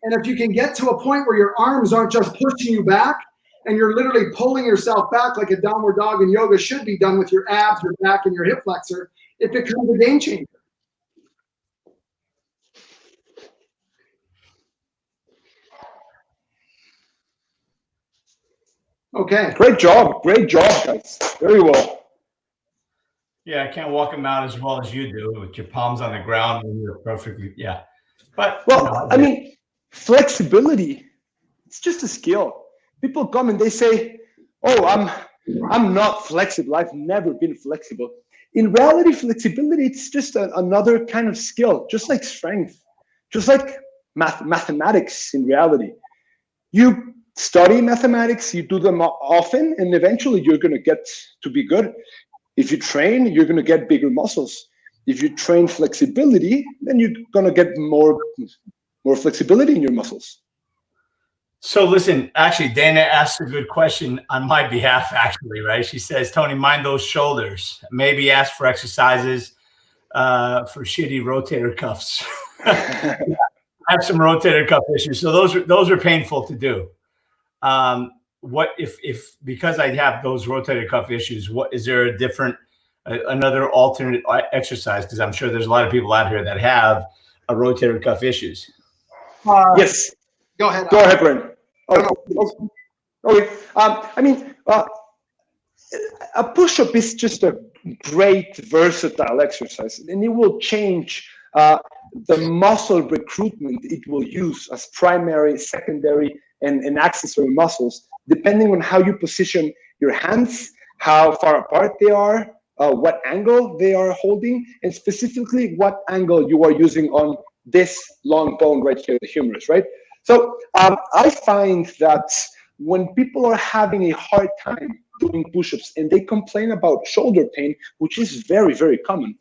And if you can get to a point where your arms aren't just pushing you back and you're literally pulling yourself back like a downward dog in yoga should be done with your abs, your back, and your hip flexor, it becomes a game changer. Okay.
Great job, guys. Very well.
Yeah, I can't walk them out as well as you do with your palms on the ground and you're perfectly, yeah. But
well, I mean, flexibility, it's just a skill. People come and they say, oh, I'm not flexible. I've never been flexible. In reality, flexibility, it's just another kind of skill, just like strength, just like mathematics in reality. You study mathematics, you do them often, and eventually you're going to get to be good. If you train, you're going to get bigger muscles. If you train flexibility, then you're going to get more flexibility in your muscles.
So listen, actually, Dana asked a good question on my behalf, actually, right? She says, Tony, mind those shoulders. Maybe ask for exercises for shitty rotator cuffs. I have some rotator cuff issues. So those are painful to do. What if because I have those rotator cuff issues, what is there a different another alternate exercise? Because I'm sure there's a lot of people out here that have a rotator cuff issues.
Yes.
Go ahead,
Brian. Okay. I mean, a push-up is just a great versatile exercise, and it will change the muscle recruitment it will use as primary, secondary, and accessory muscles, depending on how you position your hands, how far apart they are, what angle they are holding, and specifically what angle you are using on this long bone right here, the humerus, right? So I find that when people are having a hard time doing push-ups and they complain about shoulder pain, which is very, very common,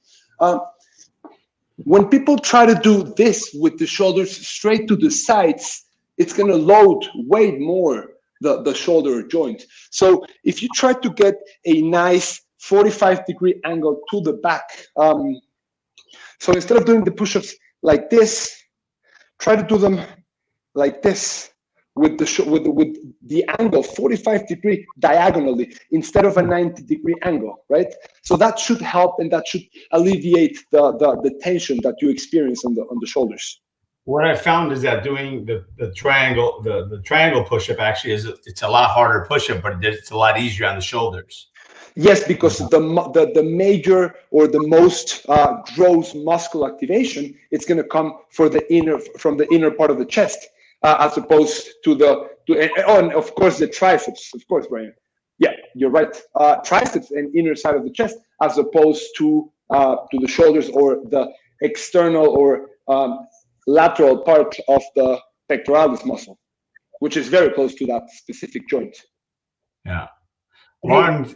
when people try to do this with the shoulders straight to the sides, it's going to load way more the shoulder joint. So if you try to get a nice 45-degree angle to the back, so instead of doing the push-ups like this, try to do them like this with the angle 45-degree diagonally instead of a 90-degree angle, right? So that should help and that should alleviate the tension that you experience on the shoulders.
What I found is that doing the triangle push-up actually it's a lot harder push-up, but it's a lot easier on the shoulders.
Yes, because the major or the most gross muscle activation, it's going to come from the inner part of the chest, as opposed to and of course the triceps. Of course, Brian. Yeah, you're right. Triceps and inner side of the chest, as opposed to the shoulders or the external or lateral part of the pectoralis muscle, which is very close to that specific joint.
Yeah. Lauren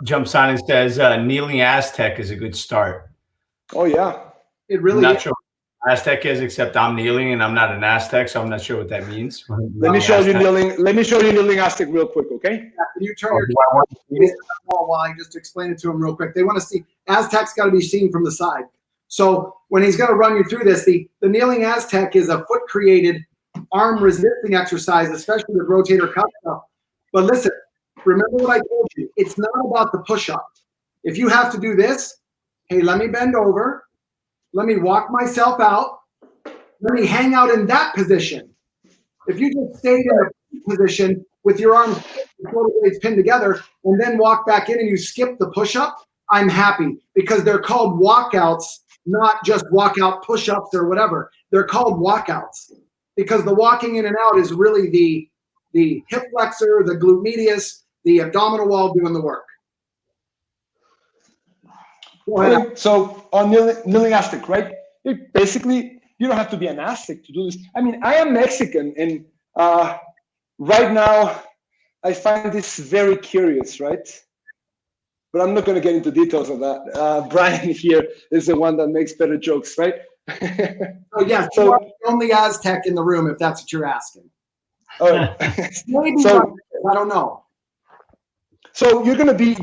jumps on and says, kneeling Aztec is a good start.
Oh, yeah.
It really
I'm not sure what Aztec is, except I'm kneeling and I'm not an Aztec, so I'm not sure what that means.
Let me show you kneeling Aztec real quick, okay?
Can you turn your while I just explain it to him real quick? They want to see Aztec's got to be seen from the side. So when he's going to run you through this, the kneeling Aztec is a foot created arm resisting exercise, especially with rotator cuff stuff. But listen, remember what I told you. It's not about the push-up. If you have to do this, hey, let me bend over. Let me walk myself out. Let me hang out in that position. If you just stayed in a position with your arms, shoulder blades pinned together, and then walk back in and you skip the push-up, I'm happy, because they're called walkouts, not just walkout push-ups or whatever. They're called walkouts because the walking in and out is really the hip flexor, the glute medius, the abdominal wall doing the work.
Okay, so on kneeling Aztec, right? Basically, you don't have to be an Aztec to do this. I mean, I am Mexican, and right now, I find this very curious, right? But I'm not going to get into details of that. Brian here is the one that makes better jokes, right?
Oh, yeah, so you are the only Aztec in the room, if that's what you're asking. Maybe
So
I don't know.
So you're gonna be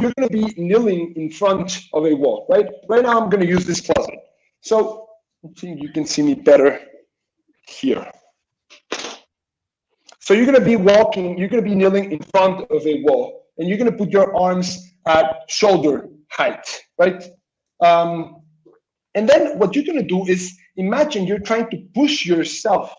kneeling in front of a wall, right? Right now I'm gonna use this closet. So I think you can see me better here. So you're gonna be walking, you're gonna be kneeling in front of a wall, and you're gonna put your arms at shoulder height, right? And then what you're gonna do is imagine you're trying to push yourself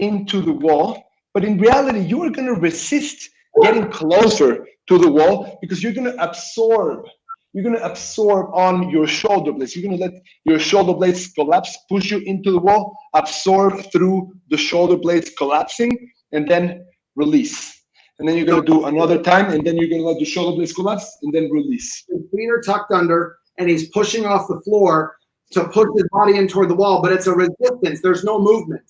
into the wall, but in reality, you are gonna resist getting closer to the wall because you're gonna absorb. You're gonna absorb on your shoulder blades. You're gonna let your shoulder blades collapse, push you into the wall, absorb through the shoulder blades collapsing, and then release. And then you're gonna do another time, and then you're gonna let the shoulder blades collapse, and then release.
His feet are tucked under, and he's pushing off the floor to push his body in toward the wall, but it's a resistance. There's no movement.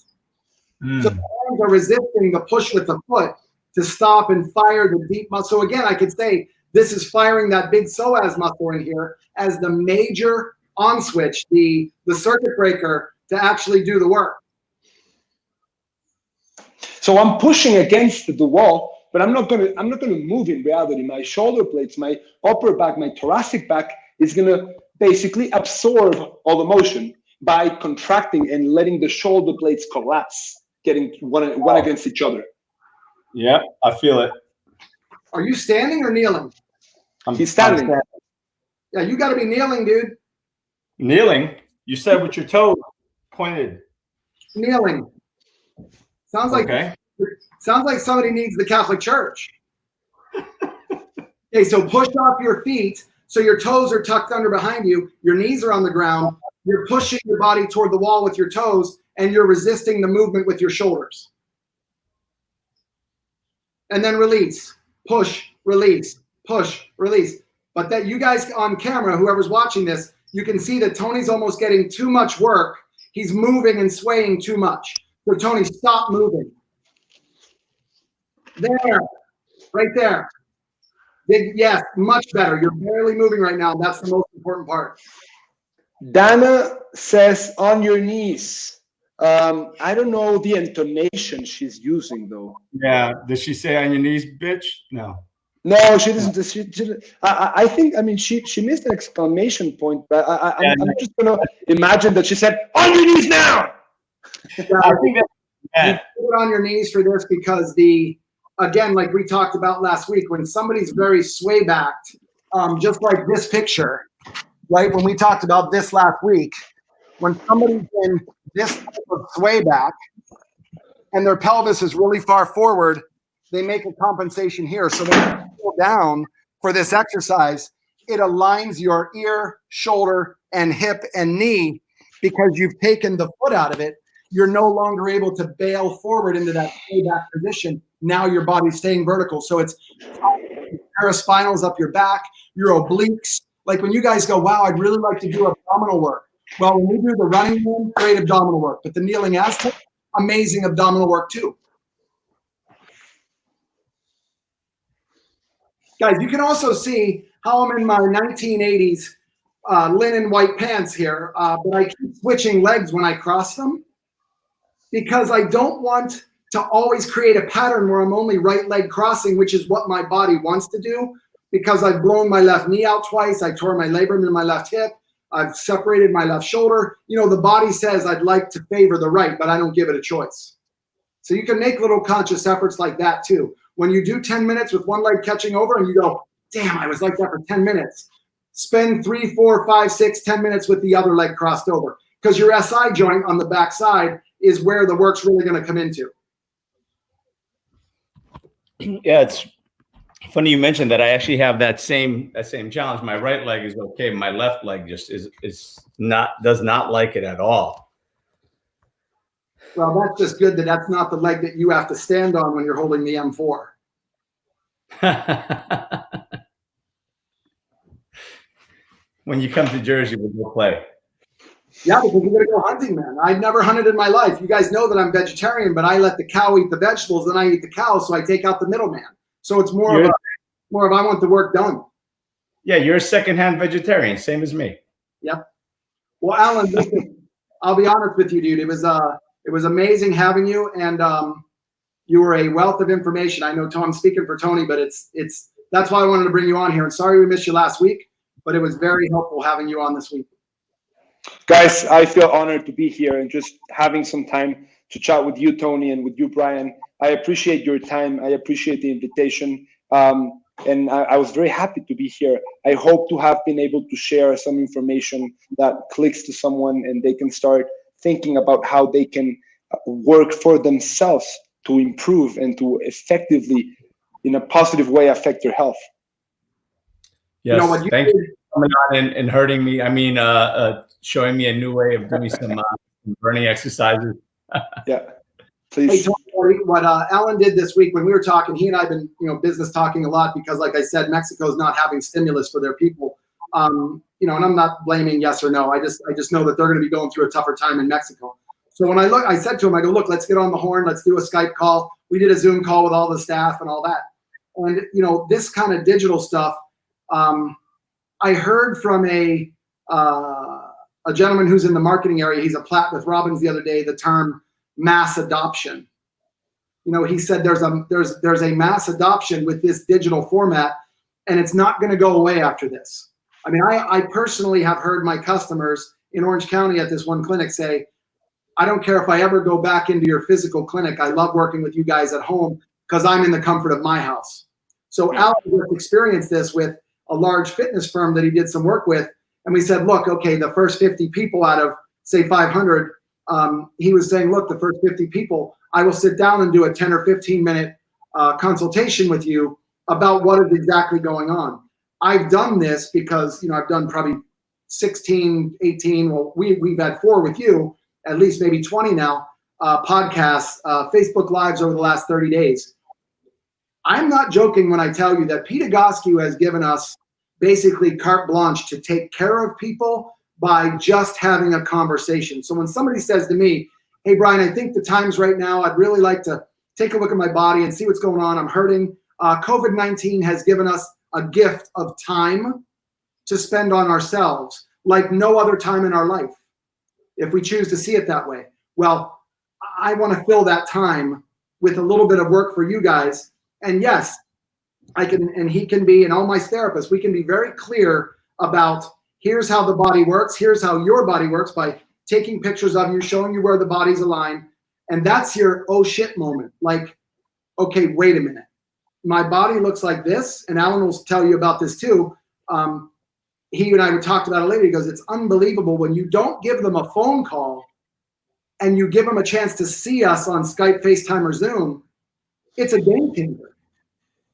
So the arms are resisting the push with the foot to stop and fire the deep muscle. So again, I could say this is firing that big psoas muscle in here as the major on switch, the circuit breaker to actually do the work.
So I'm pushing against the wall, but I'm not gonna move in reality. My shoulder blades, my upper back, my thoracic back is gonna basically absorb all the motion by contracting and letting the shoulder blades collapse, getting one against each other.
Yeah, I feel it.
Are you standing or kneeling?
He's standing.
Yeah, you got to be kneeling, dude.
Kneeling? You said with your toes pointed.
Kneeling. Sounds like somebody needs the Catholic Church. Okay, so push off your feet. So your toes are tucked under behind you. Your knees are on the ground. You're pushing your body toward the wall with your toes, and you're resisting the movement with your shoulders. And then release, push, release, push, release. But that you guys on camera, whoever's watching this, you can see that Tony's almost getting too much work. He's moving and swaying too much. So Tony, stop moving. There, right there. Yes, much better. You're barely moving right now. That's the most important part.
Dana says on your knees. I don't know the intonation she's using though.
Yeah. Does she say on your knees, bitch? No.
No, she doesn't. She I think, I mean, she missed an exclamation point, but I'm just going to imagine that she said, on your knees now.
I think that you put it on your knees for this because again, like we talked about last week, when somebody's very sway backed, just like this picture, right? When we talked about this last week, when somebody's in this type of sway back and their pelvis is really far forward, they make a compensation here. So they pull down for this exercise. It aligns your ear, shoulder, and hip and knee because you've taken the foot out of it. You're no longer able to bail forward into that sway back position. Now your body's staying vertical. So it's paraspinals up your back, your obliques. Like when you guys go, wow, I'd really like to do abdominal work. Well, when we do the running one, great abdominal work. But the kneeling Aztec, amazing abdominal work too. Guys, you can also see how I'm in my 1980s linen white pants here, but I keep switching legs when I cross them because I don't want to always create a pattern where I'm only right leg crossing, which is what my body wants to do, because I've blown my left knee out twice. I tore my labrum in my left hip. I've separated my left shoulder. You know, the body says I'd like to favor the right, but I don't give it a choice. So you can make little conscious efforts like that too. When you do 10 minutes with one leg catching over and you go, damn, I was like that for 10 minutes. Spend 3, 4, 5, 6, 10 minutes with the other leg crossed over because your SI joint on the back side is where the work's really going to come into.
Yeah, it's funny you mentioned that. I actually have that same challenge. My right leg is okay. My left leg just does not like it at all.
Well, that's just good that that's not the leg that you have to stand on when you're holding the M4.
When you come to Jersey, we'll play.
Yeah, because you're going to go hunting, man. I've never hunted in my life. You guys know that I'm vegetarian, but I let the cow eat the vegetables, then I eat the cow, so I take out the middleman. So it's more of I want the work done.
Yeah, you're a secondhand vegetarian, same as me.
Yep. Well, Alan, listen, I'll be honest with you, dude. It was amazing having you, and You were a wealth of information. I know I'm speaking for Tony, but that's why I wanted to bring you on here. And sorry we missed you last week, but it was very helpful having you on this week.
Guys, I feel honored to be here and just having some time to chat with you, Tony, and with you, Brian. I appreciate your time. I appreciate the invitation. And I was very happy to be here. I hope to have been able to share some information that clicks to someone and they can start thinking about how they can work for themselves to improve and to effectively, in a positive way, affect their health.
Yes, thank you for coming on and hurting me. I mean, showing me a new way of doing some burning exercises.
Yeah, please.
Hey, Tony, what Alan did this week when we were talking, he and I have been, business talking a lot because, like I said, Mexico's not having stimulus for their people. And I'm not blaming yes or no. I just know that they're going to be going through a tougher time in Mexico. So when I said to him, I go, look, let's get on the horn. Let's do a Skype call. We did a Zoom call with all the staff and all that. And, this kind of digital stuff, I heard from a gentleman who's in the marketing area. He's a Platt with Robbins the other day, the term mass adoption. He said there's a mass adoption with this digital format, and it's not going to go away after this. I mean, I personally have heard my customers in Orange County at this one clinic say, I don't care if I ever go back into your physical clinic. I love working with you guys at home because I'm in the comfort of my house. So Alan just experienced this with a large fitness firm that he did some work with. And we said, look, okay, the first 50 people out of, say, 500, he was saying, look, the first 50 people, I will sit down and do a 10 or 15-minute consultation with you about what is exactly going on. I've done this because, I've done probably 16, 18, well, we've had 4 with you, at least maybe 20 now, podcasts, Facebook Lives over the last 30 days. I'm not joking when I tell you that Pete Egoscue has given us basically carte blanche to take care of people by just having a conversation. So when somebody says to me, hey, Brian, I think the time's right now. I'd really like to take a look at my body and see what's going on. I'm hurting. COVID-19 has given us a gift of time to spend on ourselves like no other time in our life, if we choose to see it that way. Well, I want to fill that time with a little bit of work for you guys. And yes, I can, and he can be, and all my therapists, we can be very clear about here's how the body works, here's how your body works by taking pictures of you, showing you where the body's aligned. And that's your oh shit moment. Like, okay, wait a minute. My body looks like this, and Alan will tell you about this too. He and I talked about it later. He goes, it's unbelievable when you don't give them a phone call and you give them a chance to see us on Skype, FaceTime, or Zoom. It's a game changer.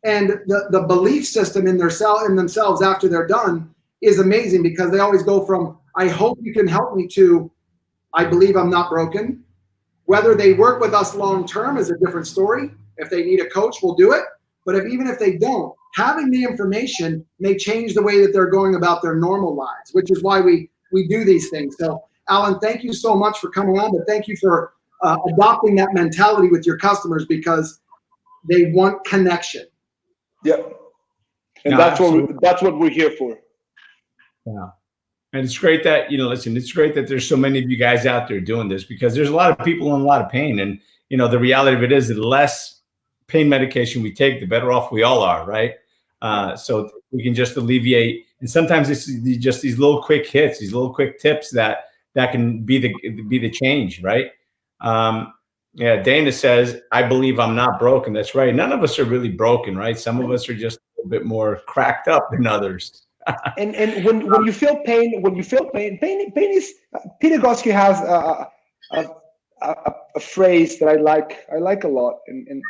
And the belief system in themselves after they're done is amazing because they always go from, I hope you can help me to, I believe I'm not broken. Whether they work with us long-term is a different story. If they need a coach, we'll do it. But even if they don't, having the information may change the way that they're going about their normal lives, which is why we do these things. So, Alan, thank you so much for coming on, but thank you for adopting that mentality with your customers because they want connection.
Yep. And
No,
that's what we're here for.
Yeah. And it's great that, listen, it's great that there's so many of you guys out there doing this because there's a lot of people in a lot of pain. And, the reality of it is the less pain medication we take, the better off we all are, right? So we can just alleviate. And sometimes it's just these little quick hits, these little quick tips that can be the change, right? Yeah, Dana says, I believe I'm not broken. That's right. None of us are really broken, right? Some of us are just a little bit more cracked up than others.
and when you feel pain, pain is, Peter Egoscue has a phrase that I like a lot, and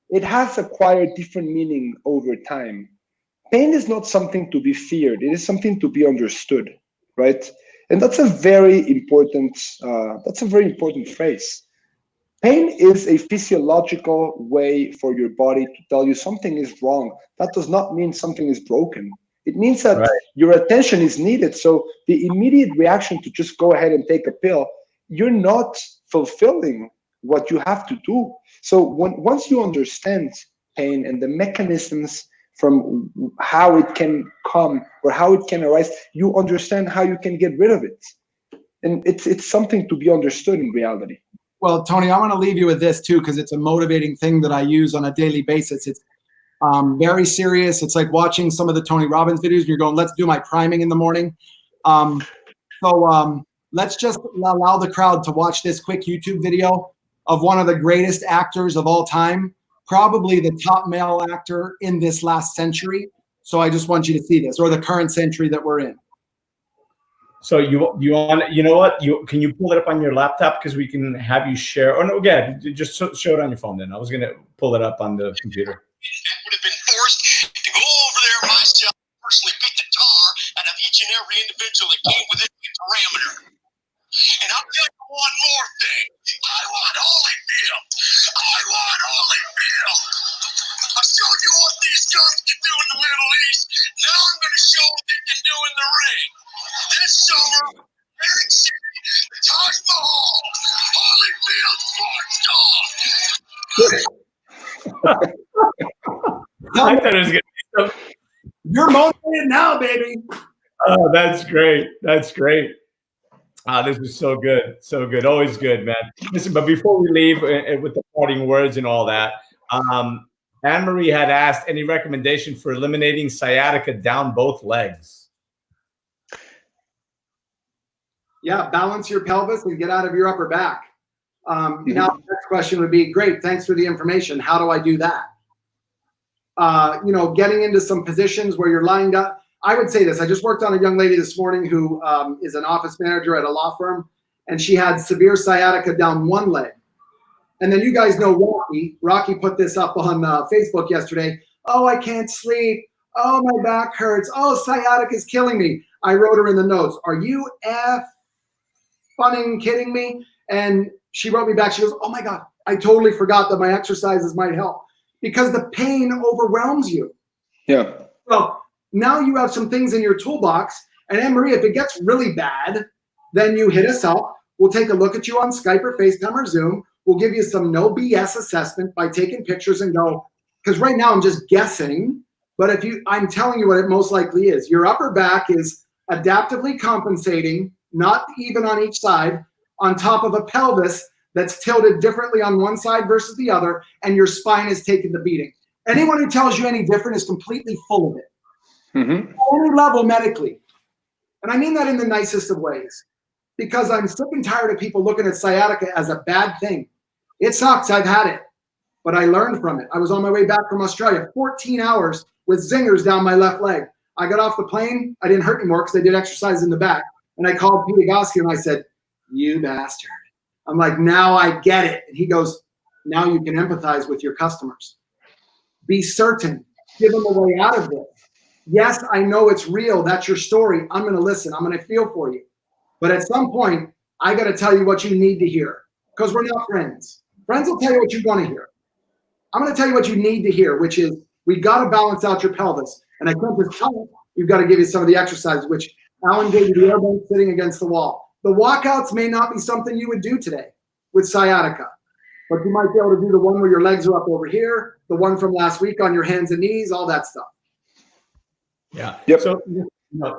it has acquired different meaning over time. Pain is not something to be feared. It is something to be understood, right? And that's a very important phrase. Pain is a physiological way for your body to tell you something is wrong. That does not mean something is broken. It means that your attention is needed. So the immediate reaction to just go ahead and take a pill, you're not fulfilling what you have to do. So once you understand pain and the mechanisms from how it can come or how it can arise, you understand how you can get rid of it. And it's something to be understood in reality.
Well, Tony, I want to leave you with this too, because it's a motivating thing that I use on a daily basis. It's very serious. It's like watching some of the Tony Robbins videos. And you're going, let's do my priming in the morning. Let's just allow the crowd to watch this quick YouTube video of one of the greatest actors of all time, probably the top male actor in this last century. So I just want you to see this, or the current century that we're in.
So you want, you know what, can you pull it up on your laptop, because we can have you share, or no, yeah, just show it on your phone then. I was going to pull it up on the computer.
I would have been forced to go over there myself, personally pick the tar out of each and every individual that came within the parameter. And I'll tell you one more thing. I want Holyfield. I want Holyfield. I showed you what these guns can do in the Middle East. Now I'm going to show what they can do in the ring. This summer, Atlantic City, the Taj Mahal, Holyfield Sports Dog.
I thought it was going to be so.
You're motivated now, baby.
Oh, that's great. That's great. This is so good. So good. Always good, man. Listen, but before we leave with the parting words and all that, Anne-Marie had asked any recommendation for eliminating sciatica down both legs.
Yeah, balance your pelvis and get out of your upper back. Now, the next question would be, great, thanks for the information. How do I do that? Getting into some positions where you're lying down. I would say this. I just worked on a young lady this morning who is an office manager at a law firm, and she had severe sciatica down one leg. And then you guys know Rocky. Rocky put this up on Facebook yesterday. Oh, I can't sleep. Oh, my back hurts. Oh, sciatica is killing me. I wrote her in the notes, are you funning kidding me? And she wrote me back. She goes, oh my God, I totally forgot that my exercises might help, because the pain overwhelms you.
Yeah.
Well, now you have some things in your toolbox. And Anne-Marie, if it gets really bad, then you hit us up. We'll take a look at you on Skype or FaceTime or Zoom. We'll give you some no BS assessment by taking pictures and go, because right now I'm just guessing, but I'm telling you what it most likely is. Your upper back is adaptively compensating, not even on each side, on top of a pelvis that's tilted differently on one side versus the other, and your spine is taking the beating. Anyone who tells you any different is completely full of it.
Mm-hmm.
On any level medically. And I mean that in the nicest of ways, because I'm sick and tired of people looking at sciatica as a bad thing. It sucks, I've had it, but I learned from it. I was on my way back from Australia, 14 hours with zingers down my left leg. I got off the plane, I didn't hurt anymore because I did exercise in the back. And I called Pete Egoscue and I said, you bastard. I'm like, now I get it. And he goes, now you can empathize with your customers. Be certain, give them a way out of this. Yes, I know it's real. That's your story. I'm going to listen. I'm going to feel for you. But at some point, I got to tell you what you need to hear, because we're not friends. Friends will tell you what you want to hear. I'm going to tell you what you need to hear, which is we got to balance out your pelvis. And I can't just tell you, we've got to give you some of the exercises, which Alan gave you the elbow sitting against the wall. The walkouts may not be something you would do today with sciatica, but you might be able to do the one where your legs are up over here, the one from last week on your hands and knees, all that stuff.
Yeah.
Yep.
So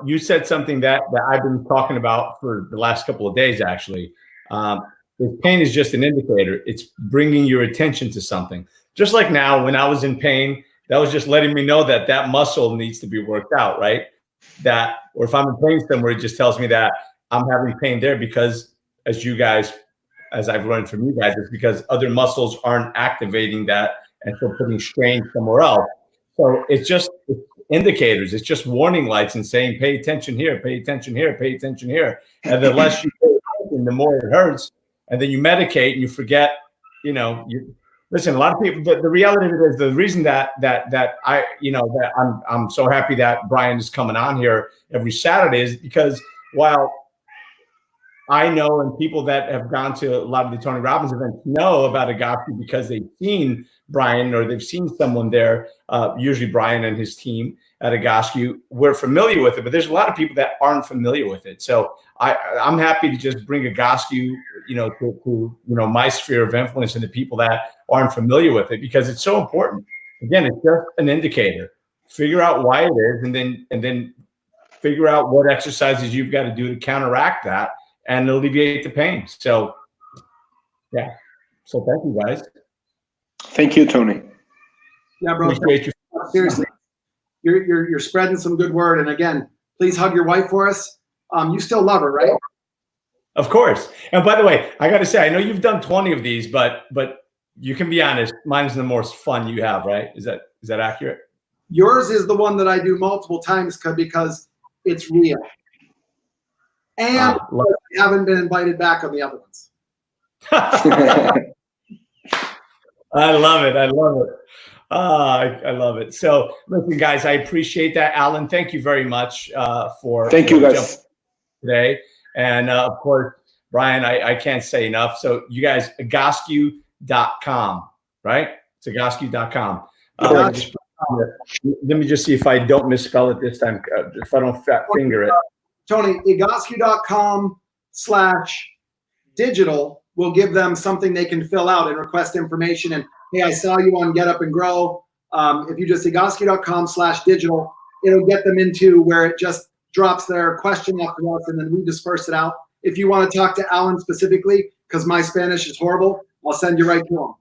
you said something that I've been talking about for the last couple of days, actually. The pain is just an indicator. It's bringing your attention to something. Just like now, when I was in pain, that was just letting me know that that muscle needs to be worked out, right? Or if I'm in pain somewhere, it just tells me that I'm having pain there because, as I've learned from you guys, it's because other muscles aren't activating that and so putting strain somewhere else. So it's indicators. It's just warning lights and saying, pay attention here, pay attention here, pay attention here. And the less you pay attention, the more it hurts. And then you medicate and you forget, listen, a lot of people, the reality of it is the reason that I'm so happy that Brian is coming on here every Saturday is because while I know, and people that have gone to a lot of the Tony Robbins events know about Egoscue because they've seen Brian or they've seen someone there, usually Brian and his team at Egoscue. We're familiar with it, but there's a lot of people that aren't familiar with it. So I'm happy to just bring Egoscue, to my sphere of influence and the people that aren't familiar with it, because it's so important. Again, it's just an indicator. Figure out why it is, and then figure out what exercises you've got to do to counteract that and alleviate the pain. So Yeah. So thank you, guys.
Thank you, Tony.
Yeah, bro.
Appreciate you.
Seriously, you're spreading some good word. And again, please hug your wife for us. You still love her, right?
Of course. And by the way, I got to say, I know you've done 20 of these, but you can be honest. Mine's the most fun you have, right? Is that accurate?
Yours is the one that I do multiple times because it's real. And we haven't been invited back on the other ones.
I love it. I love it. I love it. So listen, guys, I appreciate that. Alan, thank you very much for
you guys
today. And of course, Brian, I can't say enough. So you guys, Egoscue.com, right? It's Egoscue.com. Let me just see if I don't misspell it this time. If I don't fat finger it.
Tony, Egoscue.com/digital will give them something they can fill out and request information. And hey, I saw you on GetUpNGrow. If you just Egoscue.com/digital, it'll get them into where it just drops their question off to us, and then we disperse it out. If you want to talk to Alan specifically, because my Spanish is horrible, I'll send you right to him.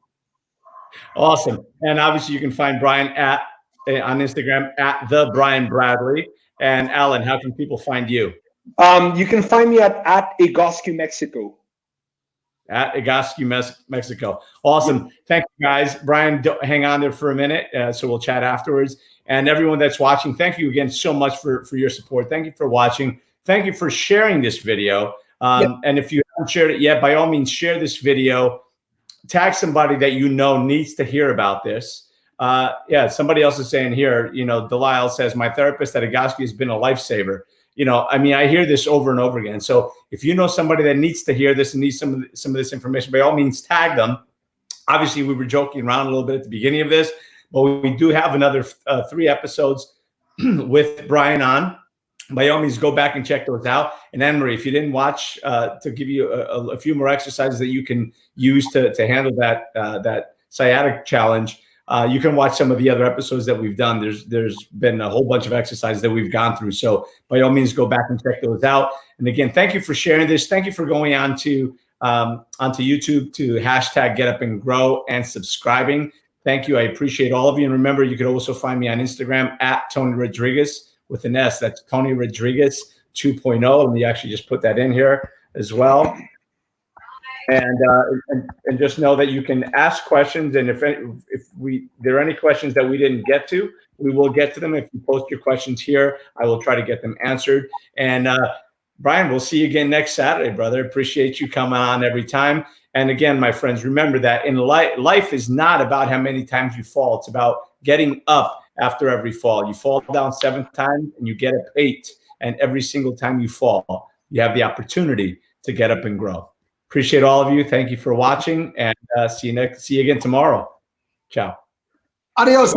Awesome. And obviously you can find Brian on Instagram at the Brian Bradley. And Alan, how can people find you?
You can find me at Egoscue Mexico.
At Egoscue Mexico. Awesome. Thank you, guys. Brian, hang on there for a minute. So we'll chat afterwards. And everyone that's watching, thank you again so much for your support. Thank you for watching. Thank you for sharing this video. And if you haven't shared it yet, by all means, share this video. Tag somebody that you know needs to hear about this. Yeah, somebody else is saying here, Delisle says, my therapist at Egoscue has been a lifesaver. I mean, I hear this over and over again. So if you know somebody that needs to hear this and needs some of this information, by all means, tag them. Obviously, we were joking around a little bit at the beginning of this, but we do have another 3 episodes with Brian on. By all means, go back and check those out. And Anne-Marie, if you didn't watch, to give you a few more exercises that you can use to handle that sciatic challenge, you can watch some of the other episodes that we've done. There's been a whole bunch of exercises that we've gone through. So by all means, go back and check those out. And again, thank you for sharing this. Thank you for going onto YouTube to #GetUpNGrow and subscribing. Thank you. I appreciate all of you. And remember, you can also find me on Instagram at Tony Rodriguez with an S. That's Tony Rodriguez 2.0. Let me actually just put that in here as well. And just know that you can ask questions, and if there are any questions that we didn't get to, we will get to them. If you post your questions here, I will try to get them answered. And Brian, we'll see you again next Saturday, brother. Appreciate you coming on every time. And again, my friends, remember that in life is not about how many times you fall. It's about getting up after every fall. You fall down 7 times and you get up 8. And every single time you fall, you have the opportunity to get up and grow. Appreciate all of you. Thank you for watching, and see you again tomorrow. Ciao.
Adios.